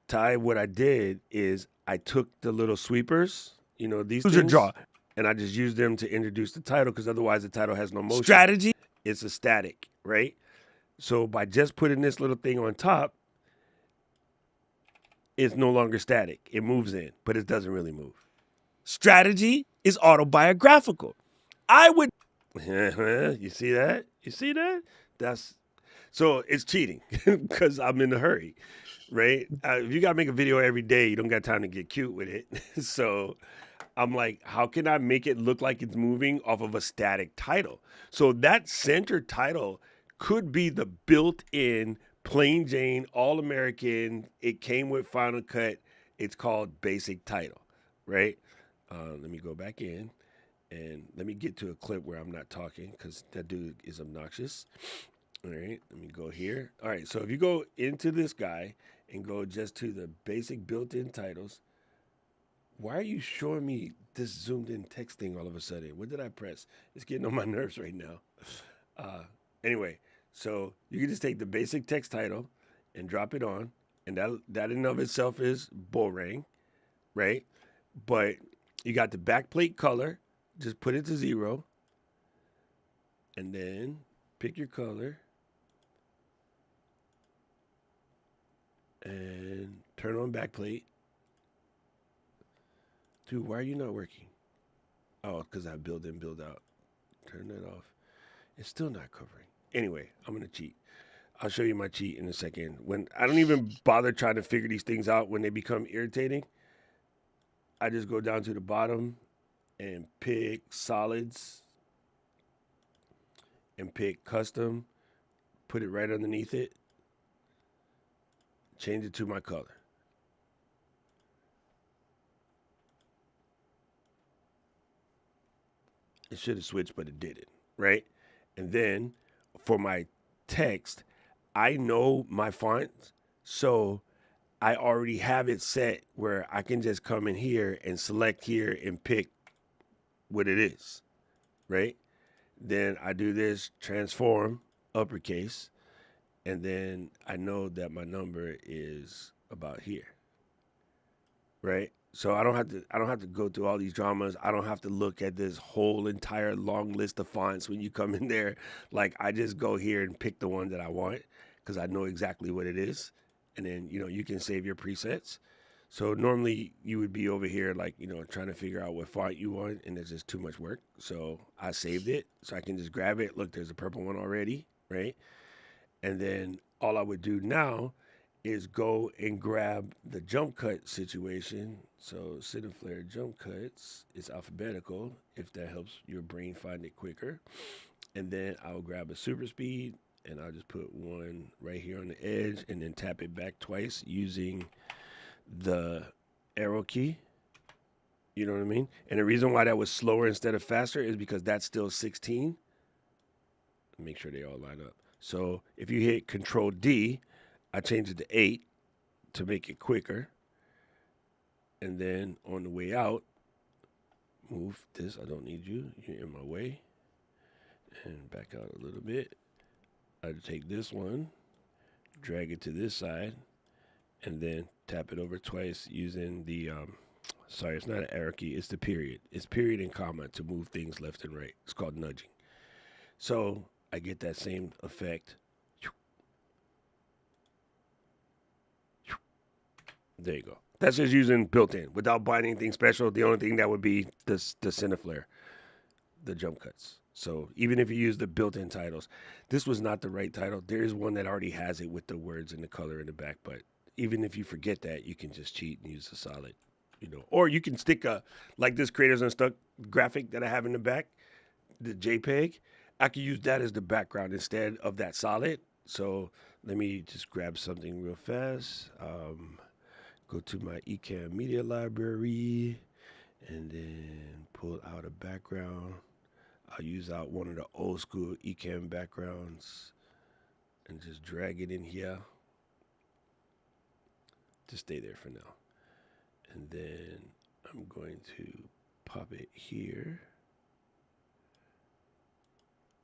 Ty, what I did is I took the little sweepers, these Use your things, draw. and I just used them to introduce the title because otherwise the title has no motion. Strategy. It's a static, right? So by just putting this little thing on top, it's no longer static. It moves in, but it doesn't really move. Strategy is autobiographical. You see that? You see that? So it's cheating because I'm in a hurry, right? If you gotta make a video every day, you don't got time to get cute with it. So I'm like, how can I make it look like it's moving off of a static title? So that center title could be the built-in plain Jane All-American. It came with Final Cut. It's called basic title, right? Let me go back in and let me get to a clip where I'm not talking because that dude is obnoxious. All right, let me go here. All right, so if you go into this guy and go just to the basic built-in titles, why are you showing me this zoomed in text thing all of a sudden? What did I press? It's getting on my nerves right now. Anyway, so you can just take the basic text title and drop it on, and that in and of itself is Borang, right? But you got the backplate color, just put it to 0, and then pick your color and turn on backplate. Dude, why are you not working? Oh, because I build in, build out. Turn that off. It's still not covering. Anyway, I'm going to cheat. I'll show you my cheat in a second. When I don't even bother trying to figure these things out when they become irritating. I just go down to the bottom and pick solids and pick custom, put it right underneath it, change it to my color. It should have switched, but it didn't, right? And then for my text, I know my font, so I already have it set where I can just come in here and select here and pick what it is, right? Then I do this transform uppercase, and then I know that my number is about here, right? So I don't have to go through all these dramas. I don't have to look at this whole entire long list of fonts when you come in there. Like I just go here and pick the one that I want because I know exactly what it is. And then, you can save your presets. So normally you would be over here like, trying to figure out what font you want, and it's just too much work. So I saved it so I can just grab it. Look, there's a purple one already, right? And then all I would do now is go and grab the jump cut situation. So Cineflare jump cuts is alphabetical, if that helps your brain find it quicker. And then I'll grab a super speed and I'll just put one right here on the edge and then tap it back twice using the arrow key. You know what I mean? And the reason why that was slower instead of faster is because that's still 16. Make sure they all line up. So if you hit Control D, I change it to 8 to make it quicker. And then on the way out, move this. I don't need you. You're in my way. And back out a little bit. I take this one, drag it to this side, and then tap it over twice using the, sorry, it's not an arrow key, it's the period. It's period and comma to move things left and right. It's called nudging. So I get that same effect. There you go. That's just using built-in without buying anything special. The only thing that would be the Cineflare, the jump cuts. So even if you use the built-in titles, this was not the right title. There is one that already has it with the words and the color in the back. But even if you forget that, you can just cheat and use the solid, or you can stick like this Creators Unstuck graphic that I have in the back, the JPEG. I can use that as the background instead of that solid. So let me just grab something real fast. Go to my Ecamm media library and then pull out a background. I'll use out one of the old school Ecamm backgrounds and just drag it in here. Just stay there for now. And then I'm going to pop it here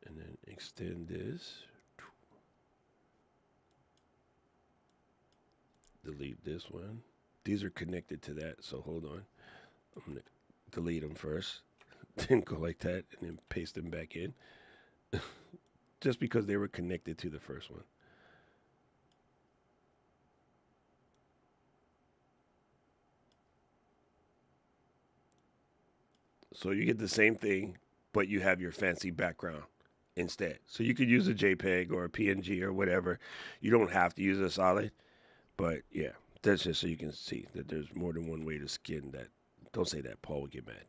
and then extend this. Delete this one. These are connected to that, so hold on. I'm going to delete them first, then go like that, and then paste them back in. Just because they were connected to the first one. So you get the same thing, but you have your fancy background instead. So you could use a JPEG or a PNG or whatever. You don't have to use a solid, but yeah. That's just so you can see that there's more than one way to skin that. Don't say that. Paul would get mad.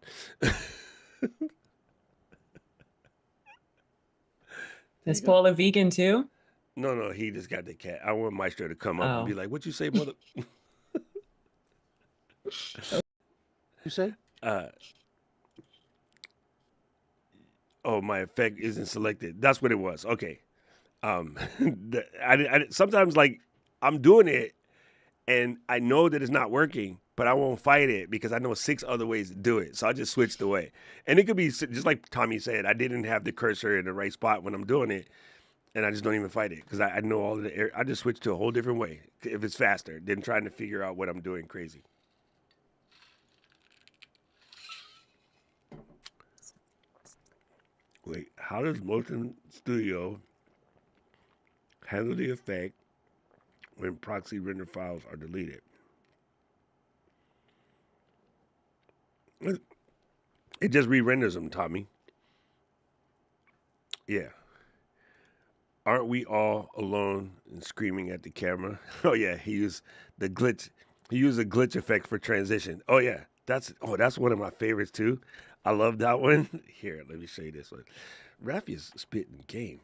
Is Paul a vegan too? No, he just got the cat. I want Maestro to come up and be like, "What you say, mother?" You say? Oh, my effect isn't selected. That's what it was. Okay. I sometimes like I'm doing it. And I know that it's not working, but I won't fight it because I know 6 other ways to do it. So I just switched away. And it could be just like Tommy said, I didn't have the cursor in the right spot when I'm doing it. And I just don't even fight it because I know all of the air. I just switch to a whole different way if it's faster than trying to figure out what I'm doing crazy. Wait, how does Motion Studio handle the effect when proxy render files are deleted? It just re-renders them, Tommy. Yeah. Aren't we all alone and screaming at the camera? Oh yeah, he used the glitch. He used a glitch effect for transition. Oh yeah, that's one of my favorites too. I love that one. Here, let me show you this one. Rafi is spitting game.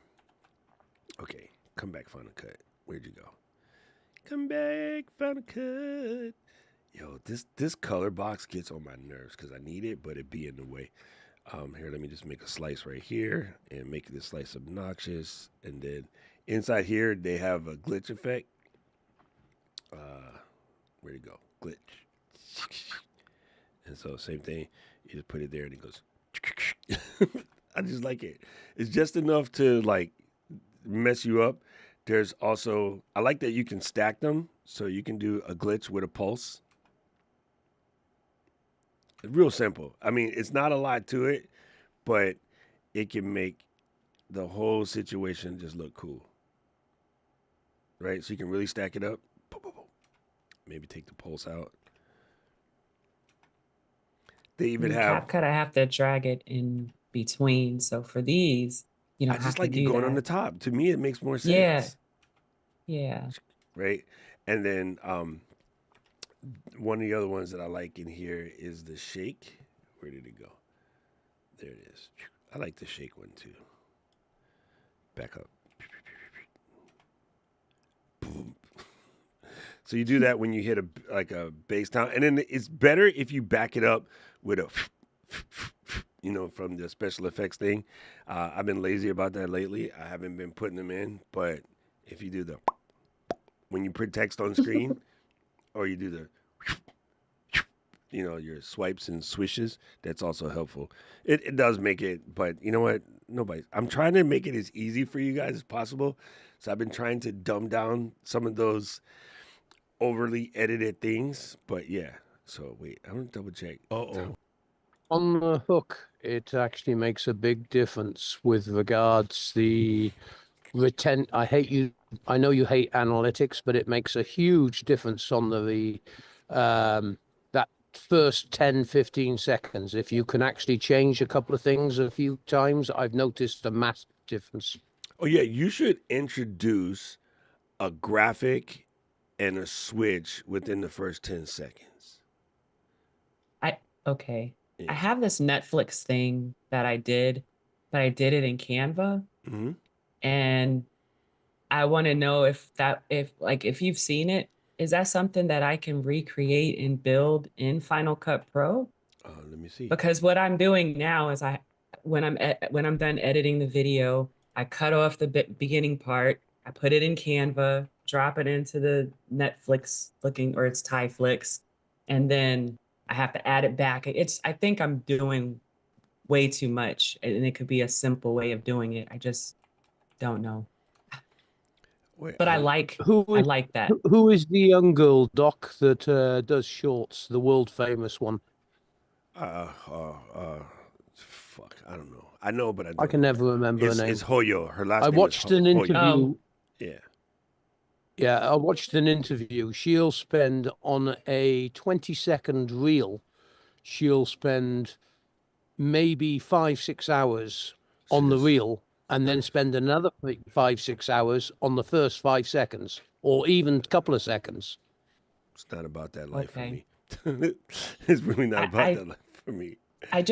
Okay, come back, Final Cut. Where'd you go? Come back, Final Cut. Yo, this color box gets on my nerves because I need it, but it be in the way. Here, let me just make a slice right here and make this slice obnoxious. And then inside here, they have a glitch effect. Where'd it go? Glitch. And so same thing. You just put it there and it goes. I just like it. It's just enough to like mess you up. There's also, I like that you can stack them. So you can do a glitch with a pulse. It's real simple. I mean, it's not a lot to it, but it can make the whole situation just look cool. Right? So you can really stack it up. Maybe take the pulse out. They even In have. CapCut, I have to drag it in between. So for these, you I don't have just to like it do going on the that. top. To me, it makes more Yeah. sense. Yeah. Right? And then one of the other ones that I like in here is the shake. Where did it go? There it is. I like the shake one too. Back up. Boom. So you do that when you hit a bass down, and then it's better if you back it up with a, you know, from the special effects thing. I've been lazy about that lately. I haven't been putting them in, but if you do the when you put text on screen, or you do the you know, your swipes and swishes, that's also helpful. It does make it, but you know what? I'm trying to make it as easy for you guys as possible. So I've been trying to dumb down some of those overly edited things. But yeah. So wait, I'm gonna double check. Uh-oh. On the hook, it actually makes a big difference with regards the I know you hate analytics, but it makes a huge difference on that first 10, 15 seconds. If you can actually change a couple of things a few times, I've noticed a massive difference. Oh yeah, you should introduce a graphic and a switch within the first 10 seconds. Okay. I Yeah. have this Netflix thing that I did, but I did it in Canva, Mm-hmm. and I want to know if you've seen it, is that something that I can recreate and build in Final Cut Pro? Let me see. Because what I'm doing now is when I'm done editing the video, I cut off the beginning part, I put it in Canva, drop it into the Netflix looking, or it's Tyflix, and then I have to add it back. I think I'm doing way too much, and it could be a simple way of doing it. I just don't know. Wait, But I Who is like that. who is the young girl, Doc, that does shorts, the world famous one? fuck, I don't know. I know, but I I don't can know. never remember her name. It's Hoyo. Her last I name watched is an Hoyo. interview. Yeah. Yeah, I watched an interview. She'll spend on a 20-second reel, she'll spend maybe 5-6 hours See on the this? reel, and then spend another 5-6 hours on the first 5 seconds, or even a couple of seconds. It's not about that life for Okay. me. It's really not about I that life for me. I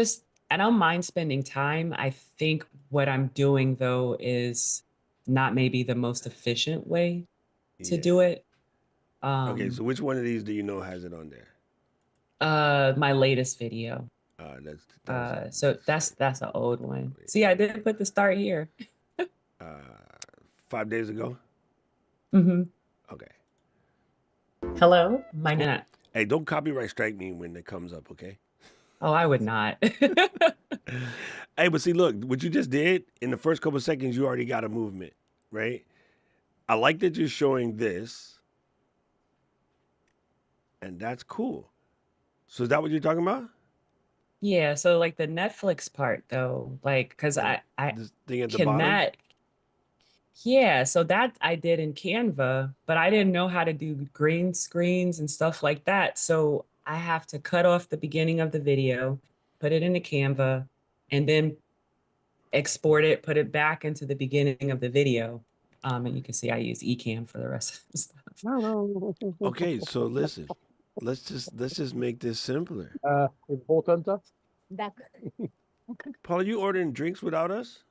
don't mind spending time. I think what I'm doing though is not maybe the most efficient way to Yeah. do it. Okay, so which one of these do you know has it on there? My latest video. That's 2000. So that's an old one. See, I did put the start here. 5 days ago. Mm-hmm. Okay. Hello, my name. Hey, don't copyright strike me when it comes up, okay? Oh, I would not. Hey, but see, look, what you just did in the first couple of seconds, you already got a movement, right? I like that you're showing this, and that's cool. So is that what you're talking about? Yeah, so like the Netflix part though, like because And I this thing at the bottom? cannot. Yeah, so that I did in Canva, but I didn't know how to do green screens and stuff like that. So I have to cut off the beginning of the video, put it into Canva, and then export it, put it back into the beginning of the video. And you can see I use Ecamm for the rest of the stuff. Okay, so listen, let's just make this simpler. Important. Paul, are you ordering drinks without us?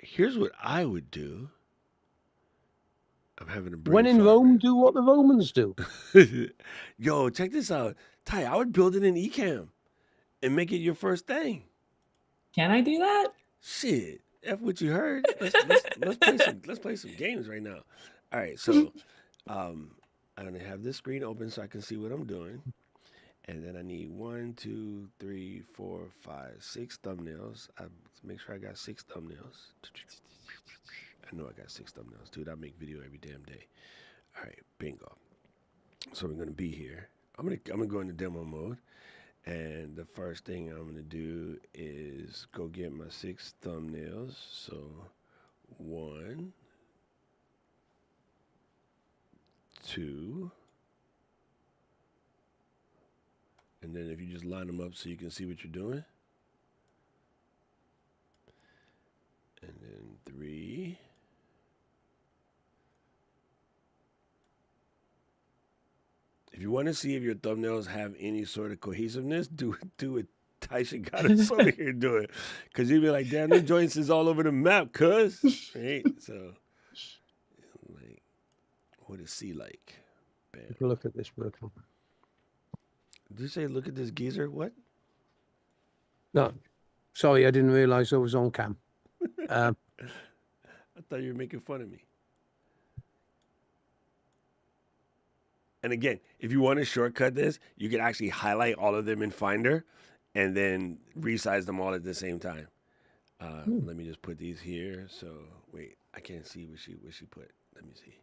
Here's what I would do. I'm having a brain When in fart Rome, right do what the Romans do. Yo, check this out. Ty, I would build it in Ecamm and make it your first thing. Can I do that? Shit. F what you heard. Let's play some games right now. All right, so I'm gonna have this screen open so I can see what I'm doing. And then I need 1, 2, 3, 4, 5, 6 thumbnails. Make sure I got 6 thumbnails. I know I got 6 thumbnails, dude. I make video every damn day. All right, bingo. So we're gonna be here. I'm gonna go into demo mode, and the first thing I'm gonna do is go get my 6 thumbnails. So 1, 2, and then if you just line them up so you can see what you're doing, and then 3. If you want to see if your thumbnails have any sort of cohesiveness, do what Tyson got us over here doing. Because you'd be like, damn, them joints is all over the map, cuz. Right? So, like, what is C like? Bam. Look at this, Bertrand. Did you say, look at this geezer? What? No, sorry, I didn't realize I was on cam. I thought you were making fun of me. And again, if you want to shortcut this, you can actually highlight all of them in Finder and then resize them all at the same time. Let me just put these here. So wait, I can't see what she put. Let me see.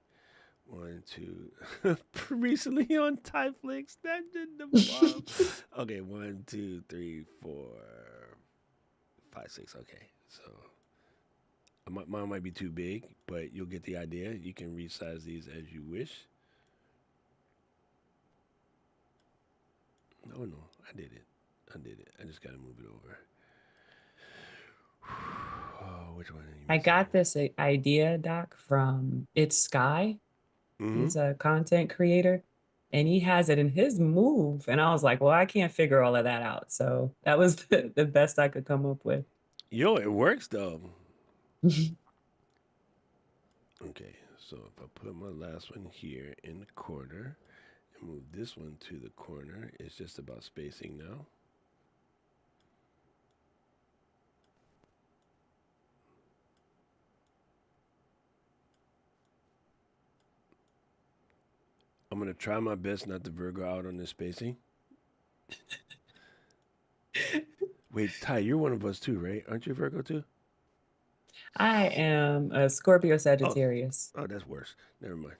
1, 2. Recently on Tyflix, that did the bomb. Okay, 1, 2, 3, 4, 5, 6. Okay, so mine might be too big, but you'll get the idea. You can resize these as you wish. Oh no, I did it. I just gotta move it over. Oh, which one? I got this idea, Doc, from It's Sky. Mm-hmm. He's a content creator and he has it in his move. And I was like, well, I can't figure all of that out. So that was the best I could come up with. Yo, it works though. Okay, so if I put my last one here in the corner and move this one to the corner, it's just about spacing now. I'm gonna try my best not to Virgo out on this spacing. Wait, Ty, you're one of us too, right? Aren't you Virgo too? I am a Scorpio Sagittarius. Oh, that's worse. Never mind.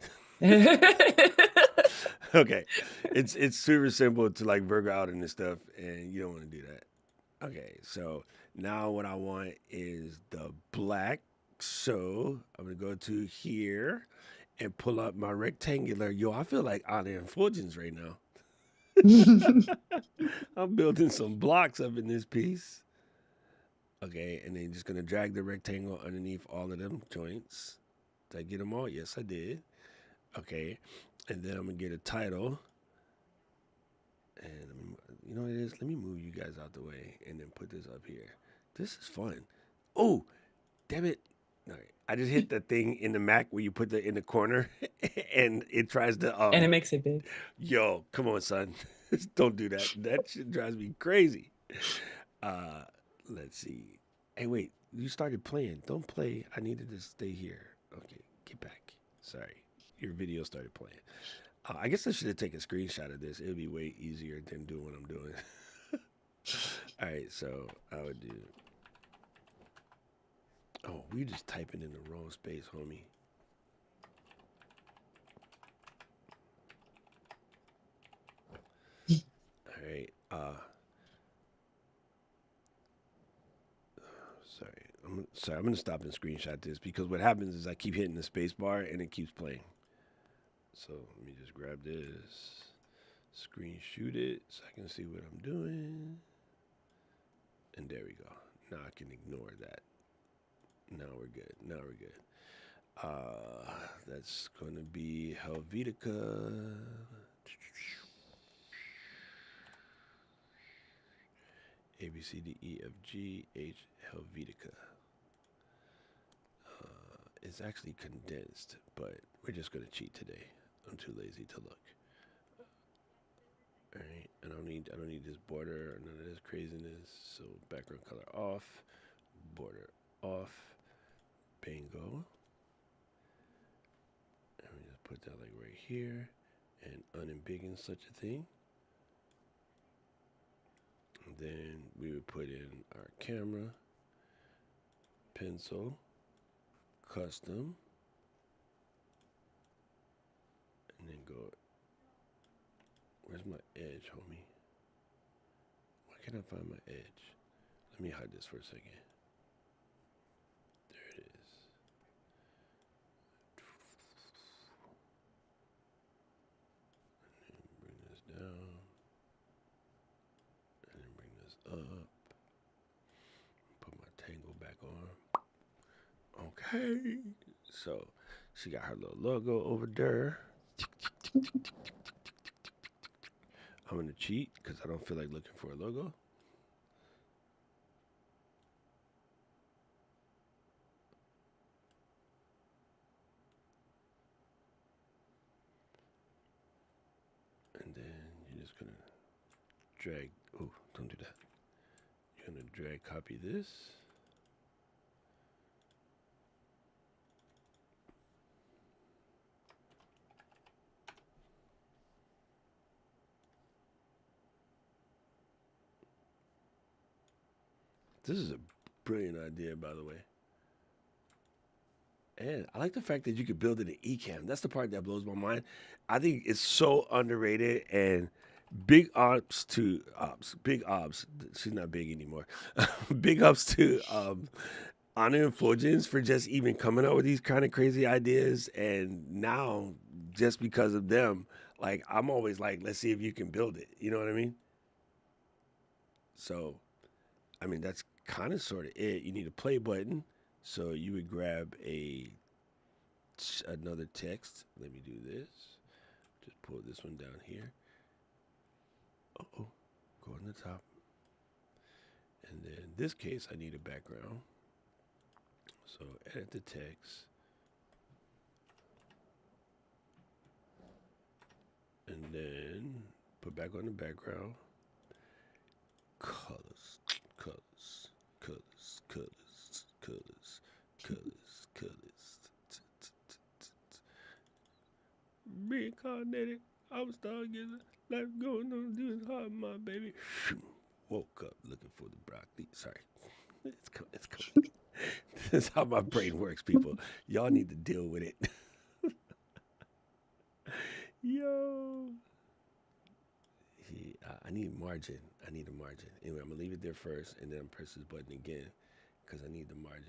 Okay, it's super simple to like Virgo out and this stuff, and you don't want to do that. Okay, so now what I want is the black. So I'm gonna go to here and pull up my rectangular. Yo, I feel like Anna and Fulgens right now. I'm building some blocks up in this piece. Okay, and then just gonna drag the rectangle underneath all of them joints. Did I get them all? Yes, I did. Okay, and then I'm gonna get a title. And you know what it is? Let me move you guys out the way and then put this up here. This is fun. Oh, damn it. All right. I just hit the thing in the Mac where you put the in the corner and it tries to And it makes it big. yo, come on, son. Don't do that. That shit drives me crazy. Let's see. Hey, wait, you started playing. Don't play. I needed to stay here. Okay, get back. Sorry. Your video started playing. I guess I should have taken a screenshot of this. It would be way easier than doing what I'm doing. All right, so I would do. Oh, we just typing in the wrong space, homie. All right. Sorry. I'm gonna stop and screenshot this because what happens is I keep hitting the space bar and it keeps playing. So let me just grab this, screen shoot it so I can see what I'm doing. And there we go. Now I can ignore that. Now we're good. That's gonna be Helvetica. A B C D E F G H Helvetica. It's actually condensed, but we're just gonna cheat today. I'm too lazy to look. All right, and I don't need this border or none of this craziness. So background color off, border off, bingo. And we just put that like right here, and unembiggen such a thing. And then we would put in our camera, pencil, custom, and then go. Where's my edge, homie? Why can't I find my edge? Let me hide this for a second. There it is. And then bring this down. And then bring this up. Put my tangle back on. Okay. So she got her little logo over there. I'm gonna cheat because I don't feel like looking for a logo. And then you're just gonna drag. Oh, don't do that. You're gonna drag copy this. This is a brilliant idea, by the way. And I like the fact that you could build it in Ecamm. That's the part that blows my mind. I think it's so underrated, and big ups to big ups. She's not big anymore. Big ups to Anna and Fulgens for just even coming up with these kind of crazy ideas. And now, just because of them, like I'm always like, let's see if you can build it. You know what I mean? So, I mean that's kind of sort of it. You need a play button. So you would grab another text. Let me do this. Just pull this one down here. Oh, go on the top. And then in this case, I need a background. So edit the text. And then put back on the background. Colors, colors, colors, colors. Colors. Reincarnated. I'm starting getting life going on. Doing hard, my baby. Woke up looking for the broccoli. Sorry. It's coming. This is how my brain works, people. Y'all need to deal with it. Yo. I need margin. I need a margin. Anyway, I'm going to leave it there first, and then press this button again because I need the margin.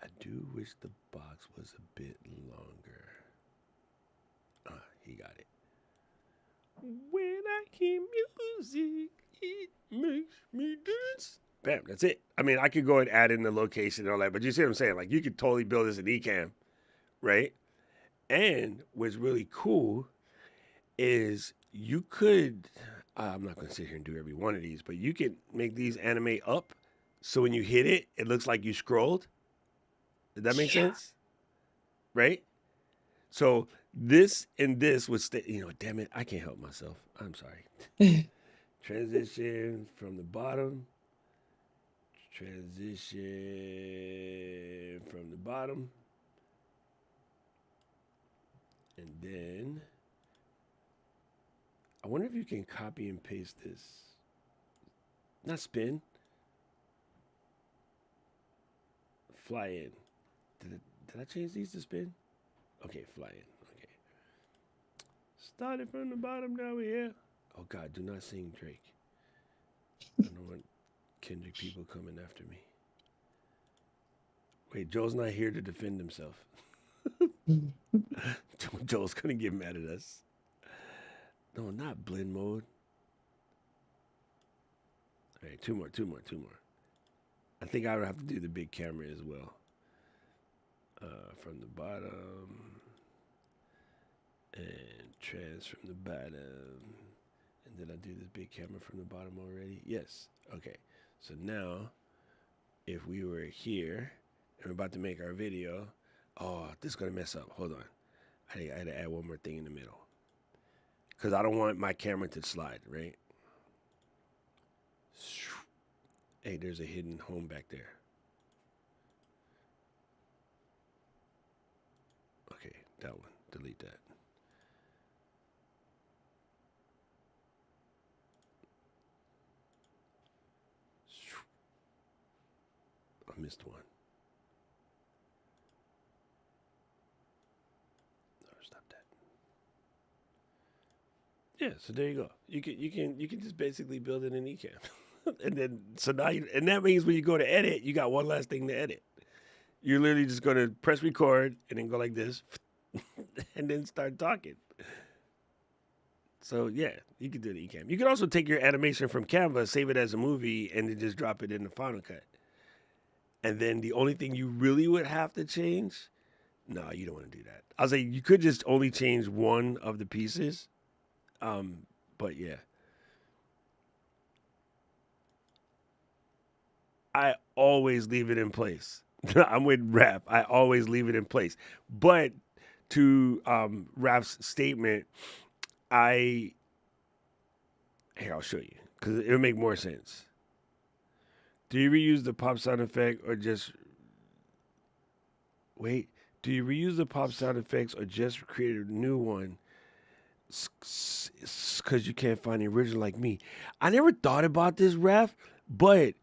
I do wish the box was a bit longer. He got it. When I hear music, it makes me dance. Bam, that's it. I mean, I could go and add in the location and all that, but you see what I'm saying? Like, you could totally build this in Ecamm, right? And what's really cool is you could, I'm not going to sit here and do every one of these, but you can make these animate up. So when you hit it, it looks like you scrolled. Does that make sense? Right? So this and this would stay, damn it, I can't help myself. I'm sorry. Transition from the bottom. Transition from the bottom. And then I wonder if you can copy and paste this. Not spin. Fly in. Did I change these to spin? Okay, fly in. Okay. Started from the bottom, now we're here. Oh God, do not sing Drake. I don't want Kendrick people coming after me. Wait, Joel's not here to defend himself. Joel's gonna get mad at us. No, not blend mode. All right, two more. I think I would have to do the big camera as well. From the bottom. And trans from the bottom. And did I do this big camera from the bottom already? Yes. Okay. So now, if we were here, and we're about to make our video. Oh, this is going to mess up. Hold on. I had to add one more thing in the middle. Because I don't want my camera to slide, right? Hey, there's a hidden home back there. Okay, that one. Delete that. I missed one. No, stop that. Yeah, so there you go. You can just basically build it in Ecamm. And then so now and that means when you go to edit, you got one last thing to edit. You're literally just gonna press record and then go like this and then start talking. So yeah, you can do it in Ecamm. You can also take your animation from Canva, save it as a movie, and then just drop it in the Final Cut. And then the only thing you really would have to change, no, you don't want to do that. I was like, you could just only change one of the pieces. But yeah. I always leave it in place. I'm with Raph. I always leave it in place. But to Raph's statement, I Here, I'll show you because it'll make more sense. Do you reuse the pop sound effect or just wait? Do you reuse the pop sound effects or just create a new one? Because you can't find the original like me. I never thought about this, Ref, but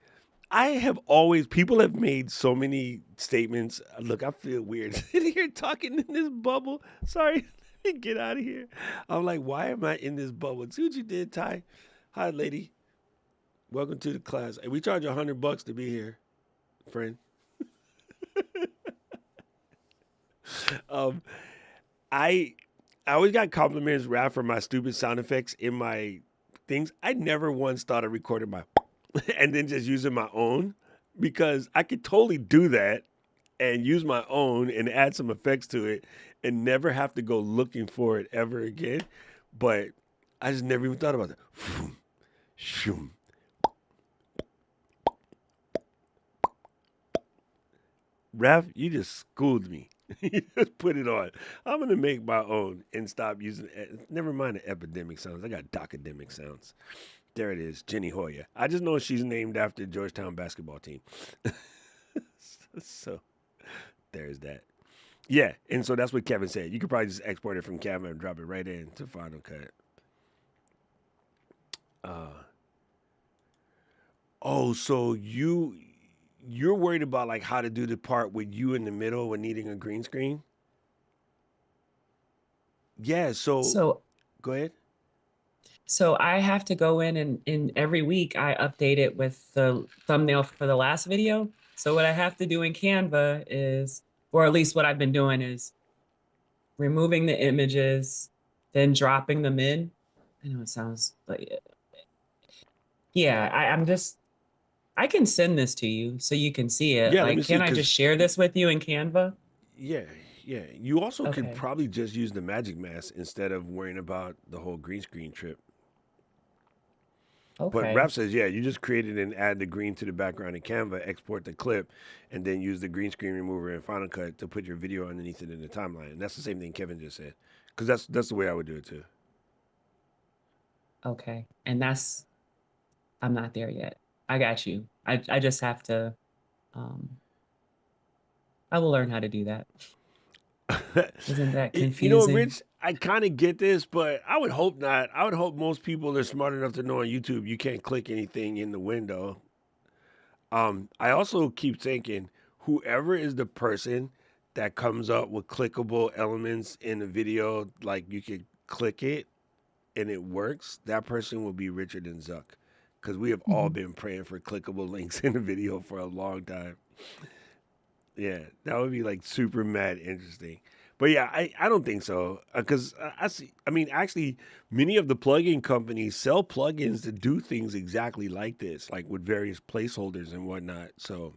I have always, people have made so many statements. Look, I feel weird sitting here talking in this bubble. Sorry, let me get out of here. I'm like, why am I in this bubble? See what you did, Ty? Hi, lady. Welcome to the class. Hey, we charge $100 to be here, friend. I always got compliments, Raf, for my stupid sound effects in my things. I never once thought of recording my and then just using my own because I could totally do that and use my own and add some effects to it and never have to go looking for it ever again. But I just never even thought about that. Shoom. Raf, you just schooled me. You just put it on. I'm going to make my own and stop using it. Never mind the epidemic sounds. I got docademic sounds. There it is, Jenny Hoya. I just know she's named after Georgetown basketball team. So there's that. Yeah, and so that's what Kevin said. You could probably just export it from Canva and drop it right into Final Cut. So you're worried about like how to do the part with you in the middle when needing a green screen? Yeah, So go ahead. So I have to go in and every week I update it with the thumbnail for the last video. So what I have to do in Canva is, or at least what I've been doing is removing the images, then dropping them in. I know it sounds like, yeah, I can send this to you so you can see it. Yeah, let me Like, see, can I 'cause just share this with you in Canva? yeah. You also could Okay. probably just use the Magic Mask instead of worrying about the whole green screen trip. But Okay. Rap says, yeah, you just create it and add the green to the background in Canva, export the clip, and then use the green screen remover in Final Cut to put your video underneath it in the timeline. And that's the same thing Kevin just said, because that's the way I would do it too. Okay. And I'm not there yet. I got you. I just have to, I will learn how to do that. Isn't that You know, confusing? Rich, I kind of get this, but I would hope not. I would hope most people are smart enough to know on YouTube you can't click anything in the window. I also keep thinking whoever is the person that comes up with clickable elements in the video, like you could click it and it works, that person will be richer than Zuck. Because we have all Mhm. been praying for clickable links in the video for a long time. Yeah, that would be like super mad interesting. But yeah, I don't think so. Because I see, I mean, actually, many of the plugin companies sell plugins to do things exactly like this, like with various placeholders and whatnot. So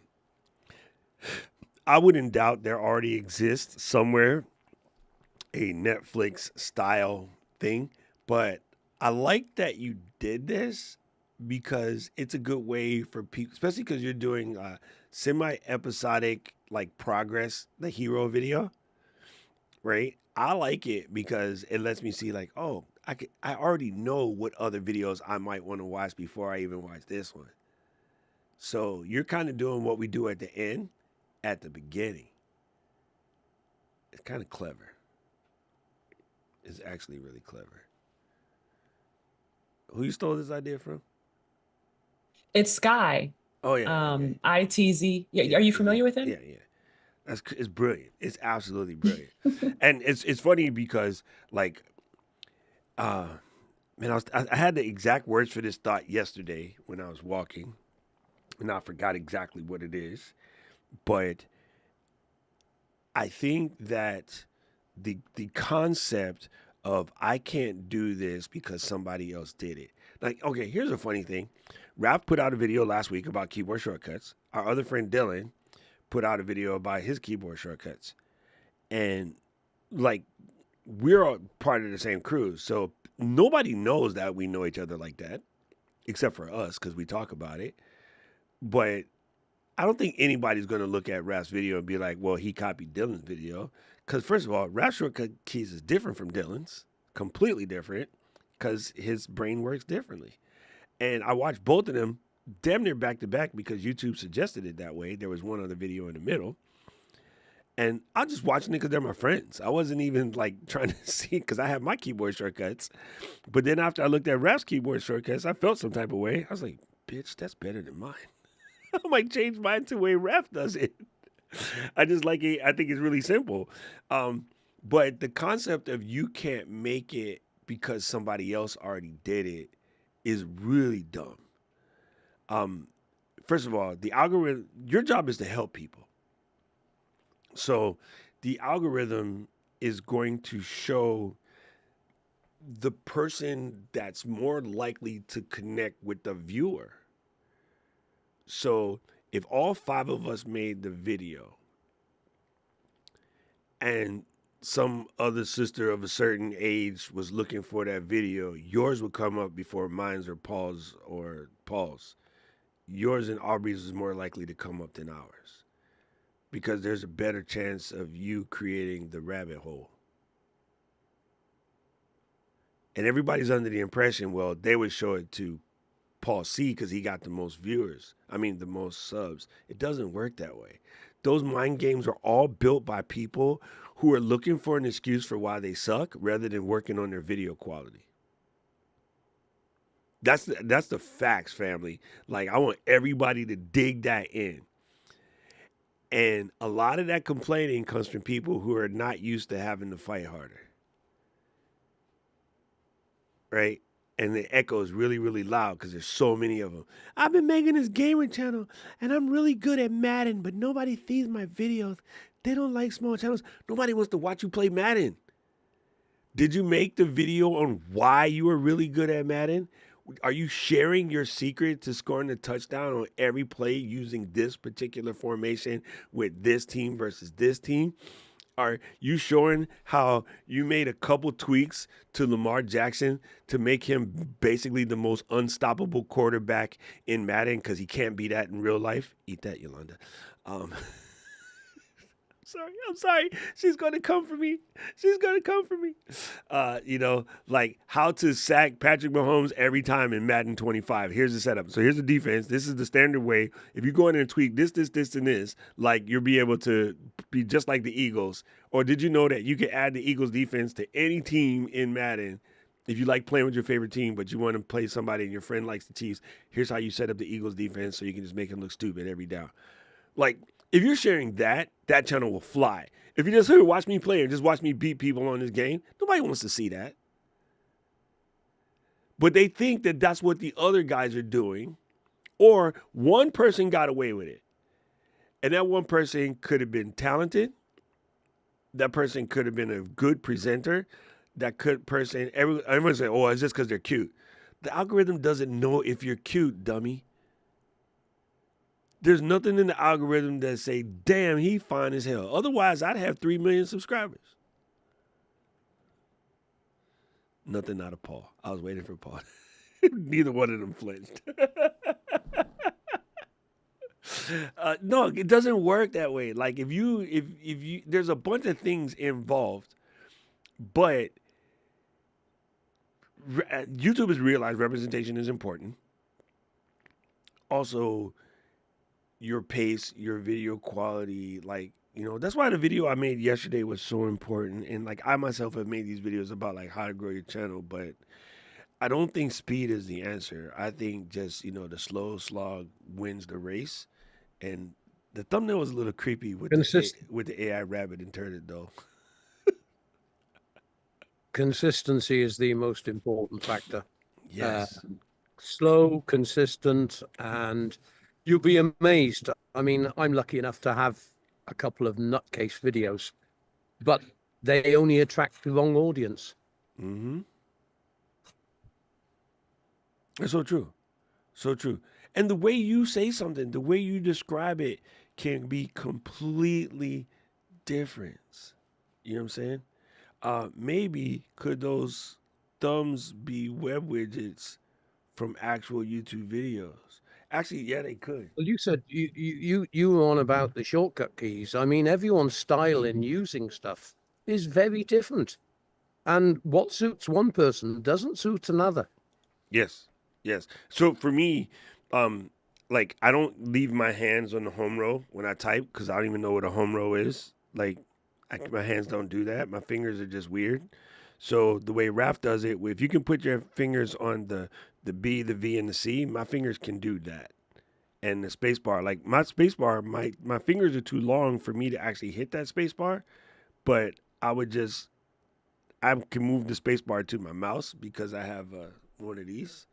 I wouldn't doubt there already exists somewhere a Netflix style thing. But I like that you did this because it's a good way for people, especially because you're doing semi episodic like progress, the hero video, right? I like it because it lets me see like, oh, I already know what other videos I might want to watch before I even watch this one. So you're kind of doing what we do at the end, at the beginning. It's kind of clever. It's actually really clever. Who you stole this idea from? It's Sky, Oh yeah, okay. ITZ. Yeah, Yeah, are you yeah, familiar with him? yeah. It's brilliant. It's absolutely brilliant. And it's funny because like man, I had the exact words for this thought yesterday when I was walking, and I forgot exactly what it is. But I think that the concept of I can't do this because somebody else did it. Like, okay, here's a funny thing. Ralph put out a video last week about keyboard shortcuts. Our other friend Dylan put out a video about his keyboard shortcuts. And like we're all part of the same crew. So nobody knows that we know each other like that, except for us, because we talk about it. But I don't think anybody's going to look at Rap's video and be like, well, he copied Dylan's video. Because first of all, Rap Shortcut Keys is different from Dylan's, completely different, because his brain works differently. And I watched both of them damn near back to back because YouTube suggested it that way. There was one other video in the middle. And I'm just watching it because they're my friends. I wasn't even like trying to see because I have my keyboard shortcuts. But then after I looked at Raph's keyboard shortcuts, I felt some type of way. I was like, bitch, that's better than mine. I might change mine to the way Raph does it. I just like it. I think it's really simple. But the concept of you can't make it because somebody else already did it is really dumb. First of all, the algorithm, your job is to help people. So the algorithm is going to show the person that's more likely to connect with the viewer. So if all 5 of us made the video and some other sister of a certain age was looking for that video, yours would come up before mine's or Paul's. Yours and Aubrey's is more likely to come up than ours because there's a better chance of you creating the rabbit hole. And everybody's under the impression, well, they would show it to Paul C because he got the most the most subs. It doesn't work that way. Those mind games are all built by people who are looking for an excuse for why they suck rather than working on their video quality. That's the facts, family. Like, I want everybody to dig that in. And a lot of that complaining comes from people who are not used to having to fight harder. Right? And the echo is really, really loud because there's so many of them. I've been making this gaming channel and I'm really good at Madden, but nobody sees my videos. They don't like small channels. Nobody wants to watch you play Madden. Did you make the video on why you were really good at Madden? Are you sharing your secret to scoring a touchdown on every play using this particular formation with this team versus this team? Are you showing how you made a couple tweaks to Lamar Jackson to make him basically the most unstoppable quarterback in Madden because he can't be that in real life? Eat that, Yolanda. I'm sorry. She's going to come for me. Like how to sack Patrick Mahomes every time in Madden 25. Here's the setup. So here's the defense. This is the standard way. If you go in and tweak this, and this, like you'll be able to be just like the Eagles. Or did you know that you can add the Eagles defense to any team in Madden? If you like playing with your favorite team, but you want to play somebody and your friend likes the Chiefs, here's how you set up the Eagles defense so you can just make them look stupid every down. Like, if you're sharing that channel will fly. If you just watch me play or just watch me beat people on this game, nobody wants to see that. But they think that that's what the other guys are doing, or one person got away with it. And that one person could have been talented. That person could have been a good presenter. Everyone say, oh, it's just because they're cute. The algorithm doesn't know if you're cute, dummy. There's nothing in the algorithm that say, damn, he fine as hell. Otherwise, I'd have 3 million subscribers. Nothing out of Paul. I was waiting for Paul. Neither one of them flinched. No, it doesn't work that way. Like if you, there's a bunch of things involved, but YouTube has realized representation is important. Also, your pace, your video quality, that's why the video I made yesterday was so important. And like I myself have made these videos about like how to grow your channel, but I don't think speed is the answer. I think just, the slow slog wins the race. And the thumbnail was a little creepy with the AI rabbit and turned though. Consistency is the most important factor. Yes. Slow, consistent, and you'll be amazed. I mean, I'm lucky enough to have a couple of nutcase videos, but they only attract the wrong audience. Mm-hmm. That's so true. So true. And the way you say something, the way you describe it can be completely different. You know what I'm saying? Maybe could those thumbs be web widgets from actual YouTube videos? Actually, yeah, they could. Well, you said you were on about the shortcut keys. I mean, everyone's style in using stuff is very different. And what suits one person doesn't suit another. Yes. Yes. So for me, like I don't leave my hands on the home row when I type because I don't even know what a home row is. Like my hands don't do that. My fingers are just weird. So the way Raph does it, if you can put your fingers on the B, the V, and the C, my fingers can do that. And the space bar, like my space bar, my fingers are too long for me to actually hit that space bar. But I can move the space bar to my mouse because I have one of these.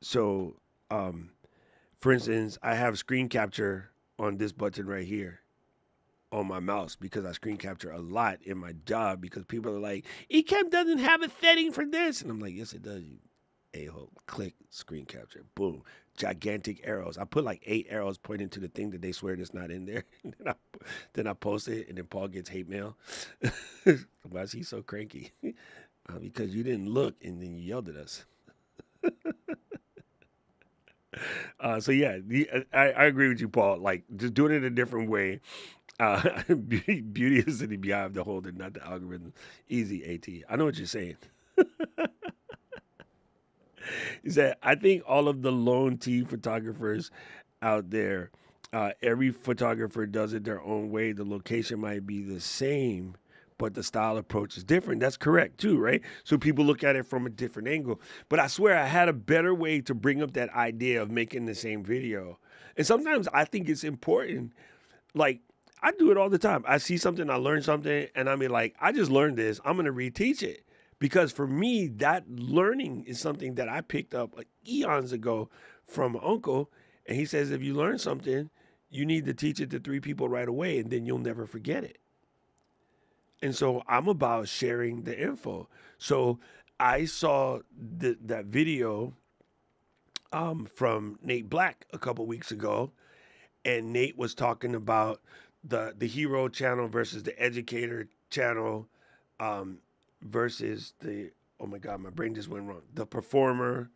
So, um, for instance, I have screen capture on this button right here on my mouse because I screen capture a lot in my job because people are like, Ecamm doesn't have a setting for this. And I'm like, yes, it does, you a-hole. Click screen capture. Boom. Gigantic arrows. I put like 8 arrows pointing to the thing that they swear that's not in there. And then I post it, and then Paul gets hate mail. Why is he so cranky? Because you didn't look, and then you yelled at us. So yeah, I agree with you, Paul. Like just doing it a different way. Beauty is in the behind of the holder, not the algorithm. Easy, AT. I know what you're saying. Is that I think all of the lone T photographers out there, every photographer does it their own way. The location might be the same, but the style approach is different. That's correct too, right? So people look at it from a different angle. But I swear I had a better way to bring up that idea of making the same video. And sometimes I think it's important. Like I do it all the time. I see something, I learn something, and I mean like, I just learned this. I'm gonna reteach it. Because for me, that learning is something that I picked up like eons ago from my uncle. And he says, if you learn something, you need to teach it to 3 people right away, and then you'll never forget it. And so I'm about sharing the info. So I saw that video from Nate Black a couple weeks ago, and Nate was talking about the hero channel versus the educator channel versus the, oh my God, my brain just went wrong, the performer.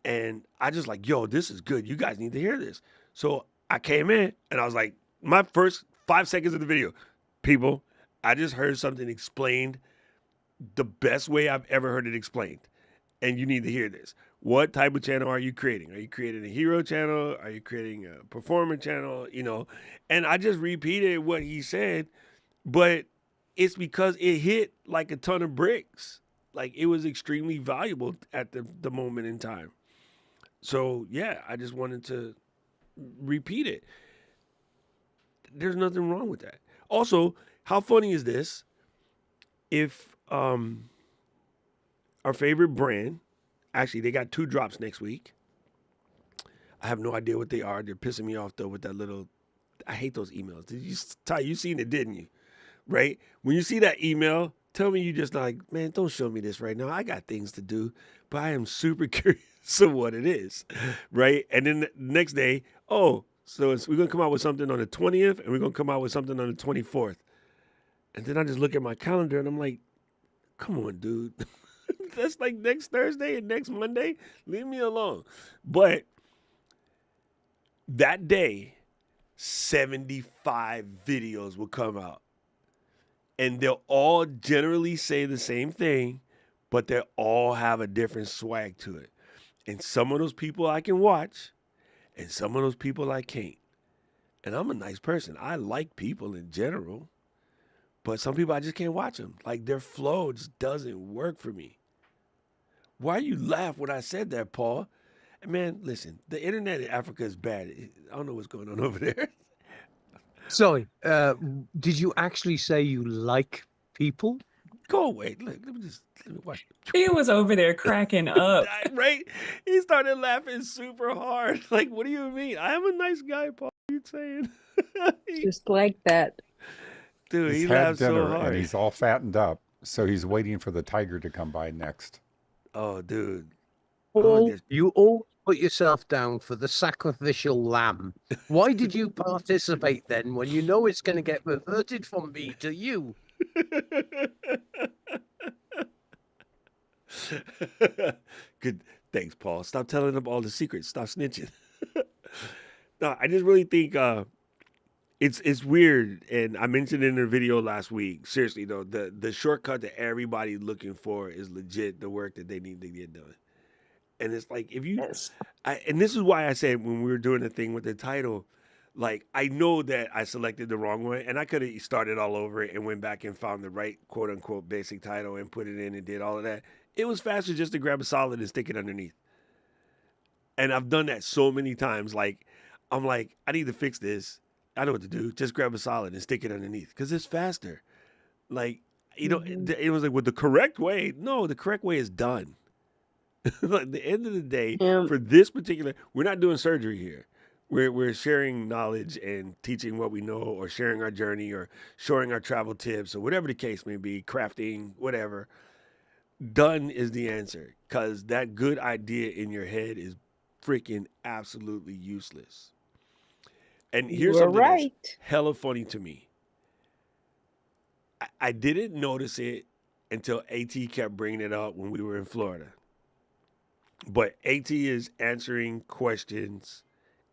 And I just like, yo, this is good. You guys need to hear this. So I came in and I was like, my first 5 seconds of the video, people, I just heard something explained the best way I've ever heard it explained. And you need to hear this. What type of channel are you creating? Are you creating a hero channel? Are you creating a performer channel? You know, and I just repeated what he said, but it's because it hit like a ton of bricks. Like it was extremely valuable at the moment in time. So yeah, I just wanted to repeat it. There's nothing wrong with that. Also, how funny is this? If our favorite brand, actually they got 2 drops next week. I have no idea what they are. They're pissing me off though with that little, I hate those emails. Did you, Ty, you seen it, didn't you? Right? When you see that email, tell me you just like, man, don't show me this right now. I got things to do, but I am super curious of what it is, right? And then the next day, oh, so we're going to come out with something on the 20th, and we're going to come out with something on the 24th. And then I just look at my calendar, and I'm like, come on, dude. That's like next Thursday and next Monday. Leave me alone. But that day, 75 videos will come out. And they'll all generally say the same thing, but they all have a different swag to it. And some of those people I can watch, and some of those people I can't. And I'm a nice person. I like people in general, but some people I just can't watch them. Like their flow just doesn't work for me. Why you laugh when I said that, Paul? Man, listen, the internet in Africa is bad. I don't know what's going on over there. Sorry, did you actually say you like people? Go away. Look, let me watch. He was over there cracking up. Right? He started laughing super hard. Like, what do you mean? I am a nice guy, Paul. What are you saying? Just like that. Dude, He's he had laughed so dinner hard. and he's all fattened up, so he's waiting for the tiger to come by next. Oh, dude. Paul, yes. you all put yourself down for the sacrificial lamb. Why did you participate then when you know it's going to get reverted from me to you? Good. Thanks, Paul. Stop telling them all the secrets. Stop snitching. No, I just really think it's weird, and I mentioned it in a video last week. Seriously though, the shortcut that everybody's looking for is legit the work that they need to get done. And it's like if you, Yes. and this is why I said when we were doing the thing with the title, like I know that I selected the wrong one, and I could have started all over it and went back and found the right quote unquote basic title and put it in and did all of that. It was faster just to grab a solid and stick it underneath. And I've done that so many times. Like I'm like, I need to fix this. I know what to do. Just grab a solid and stick it underneath because it's faster. Like Mhm. it was like with the correct way. No, the correct way is done. Like at the end of the day, Um, for this particular, we're not doing surgery here. We're sharing knowledge and teaching what we know, or sharing our journey, or showing our travel tips, or whatever the case may be, crafting, whatever. Done is the answer, because that good idea in your head is freaking absolutely useless. And you here's were something that's right. hella funny to me. I didn't notice it until AT kept bringing it up when we were in Florida. But AT is answering questions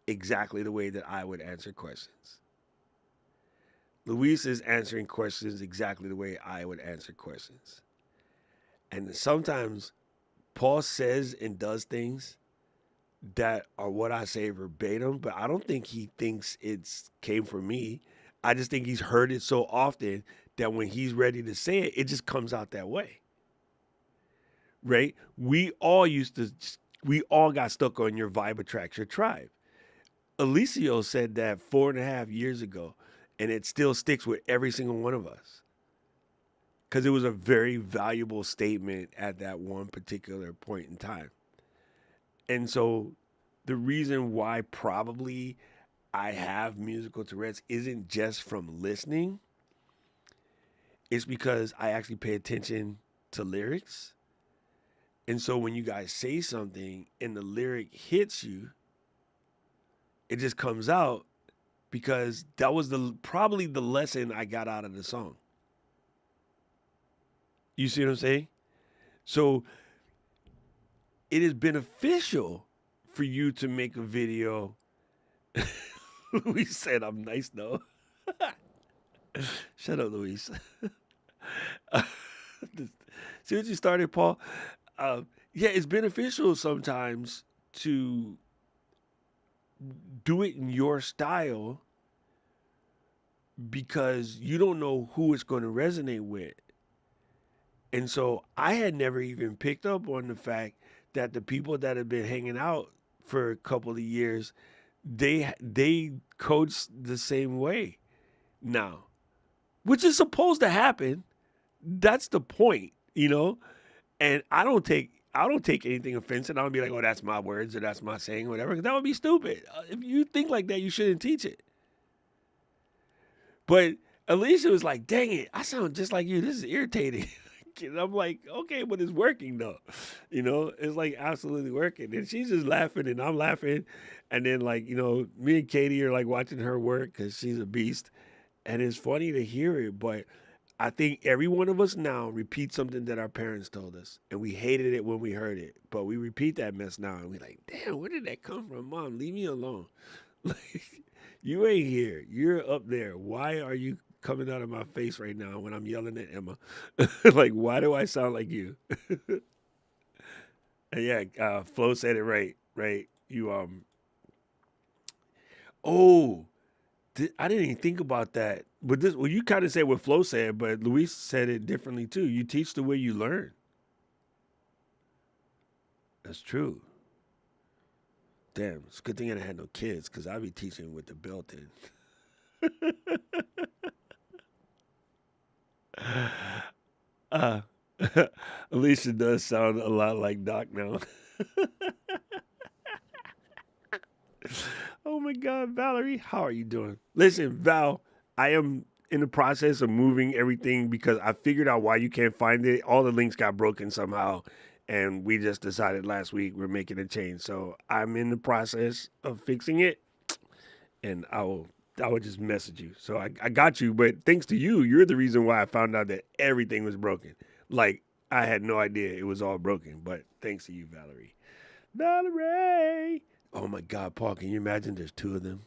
exactly the way that I would answer questions. Luis is answering questions exactly the way I would answer questions. And sometimes Paul says and does things that are what I say verbatim, but I don't think he thinks it's came from me. I just think he's heard it so often that when he's ready to say it, it just comes out that way. Right? We all got stuck on your vibe attracts your tribe. Alicio said that 4.5 years ago, and it still sticks with every single one of us because it was a very valuable statement at that one particular point in time. And so the reason why probably I have musical Tourette's isn't just from listening, it's because I actually pay attention to lyrics. And so when you guys say something and the lyric hits you, it just comes out because that was probably the lesson I got out of the song. You see what I'm saying? So it is beneficial for you to make a video. Luis said I'm nice though. Shut up, Luis. See what you started, Paul? Yeah, it's beneficial sometimes to do it in your style because you don't know who it's going to resonate with. And so I had never even picked up on the fact that the people that have been hanging out for a couple of years, they coach the same way now, which is supposed to happen. That's the point, you know. And I don't take anything offensive. I don't be like, oh, that's my words or that's my saying, whatever. 'Cause that would be stupid. If you think like that, you shouldn't teach it. But Alicia was like, dang it, I sound just like you. This is irritating. And I'm like, okay, but it's working though. You know, it's like absolutely working. And she's just laughing and I'm laughing. And then like, you know, me and Katie are like watching her work because she's a beast. And it's funny to hear it, but I think every one of us now repeats something that our parents told us. And we hated it when we heard it. But we repeat that mess now and we're like, damn, where did that come from? Mom, leave me alone. Like, you ain't here. You're up there. Why are you coming out of my face right now when I'm yelling at Emma? Like, why do I sound like you? And yeah, Flo said it right. Right? Oh, I didn't even think about that. But well, you kind of said what Flo said, but Luis said it differently too. You teach the way you learn. That's true. Damn, it's a good thing I didn't have no kids because I'd be teaching with the belt in. Uh, Alicia does sound a lot like Doc now. Oh my God, Valerie, how are you doing? Listen, Val, I am in the process of moving everything because I figured out why you can't find it. All the links got broken somehow, and we just decided last week we're making a change. So I'm in the process of fixing it, and I will just message you. So I got you, but thanks to you, you're the reason why I found out that everything was broken. Like I had no idea it was all broken, but thanks to you, Valerie. Valerie. Oh my God, Paul, can you imagine there's two of them?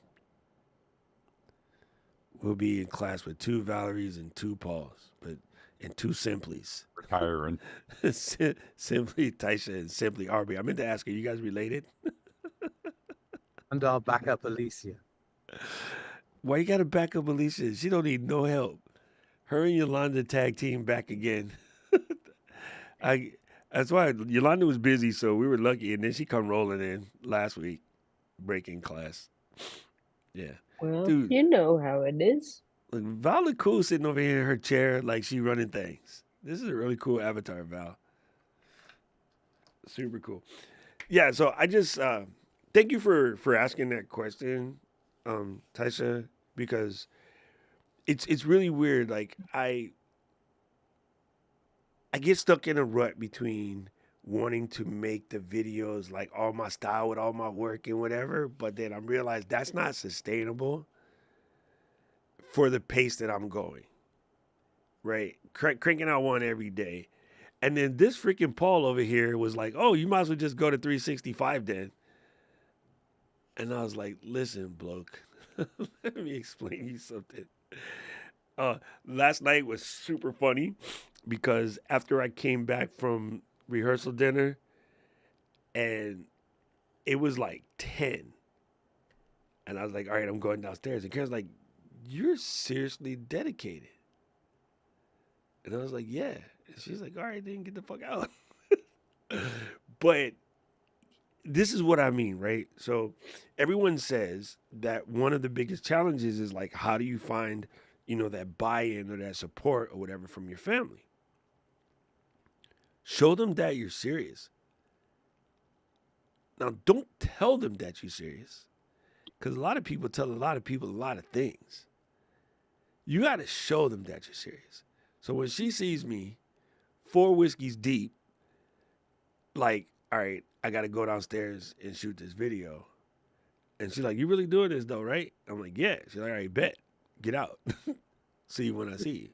We'll be in class with two Valeries and two Pauls. But and two Simplies. Retiring. Simply Taisha and Simply Arby. I meant to ask, are you guys related? And our backup Alicia. Why you got to back up Alicia? She don't need no help. Her and Yolanda tag team back again. That's why Yolanda was busy, so we were lucky, and then she come rolling in last week, breaking class. Yeah, Well, dude. you know how it is. Look, Val look cool sitting over here in her chair like she running things. This is a really cool avatar, Val. Super cool. Yeah, so I just thank you for asking that question, Taisha, because it's really weird. Like I get stuck in a rut between wanting to make the videos like all my style with all my work and whatever, but then I realized that's not sustainable for the pace that I'm going. Right? Cranking out one every day. And then this freaking Paul over here was like, oh, you might as well just go to 365 then. And I was like, listen, bloke, let me explain you something. Last night was super funny because after I came back from rehearsal dinner and it was like 10. And I was like, all right, I'm going downstairs. And Karen's like, you're seriously dedicated. And I was like, yeah. And she's like, all right, then get the fuck out. But this is what I mean, right? So everyone says that one of the biggest challenges is like, how do you find, that buy-in or that support or whatever from your family? Show them that you're serious. Now, don't tell them that you're serious, because a lot of people tell a lot of people a lot of things. You got to show them that you're serious. So when she sees me 4 whiskeys deep, like, all right, I got to go downstairs and shoot this video. And she's like, you really doing this though, right? I'm like, yeah. She's like, all right, bet. Get out. See you when I see you.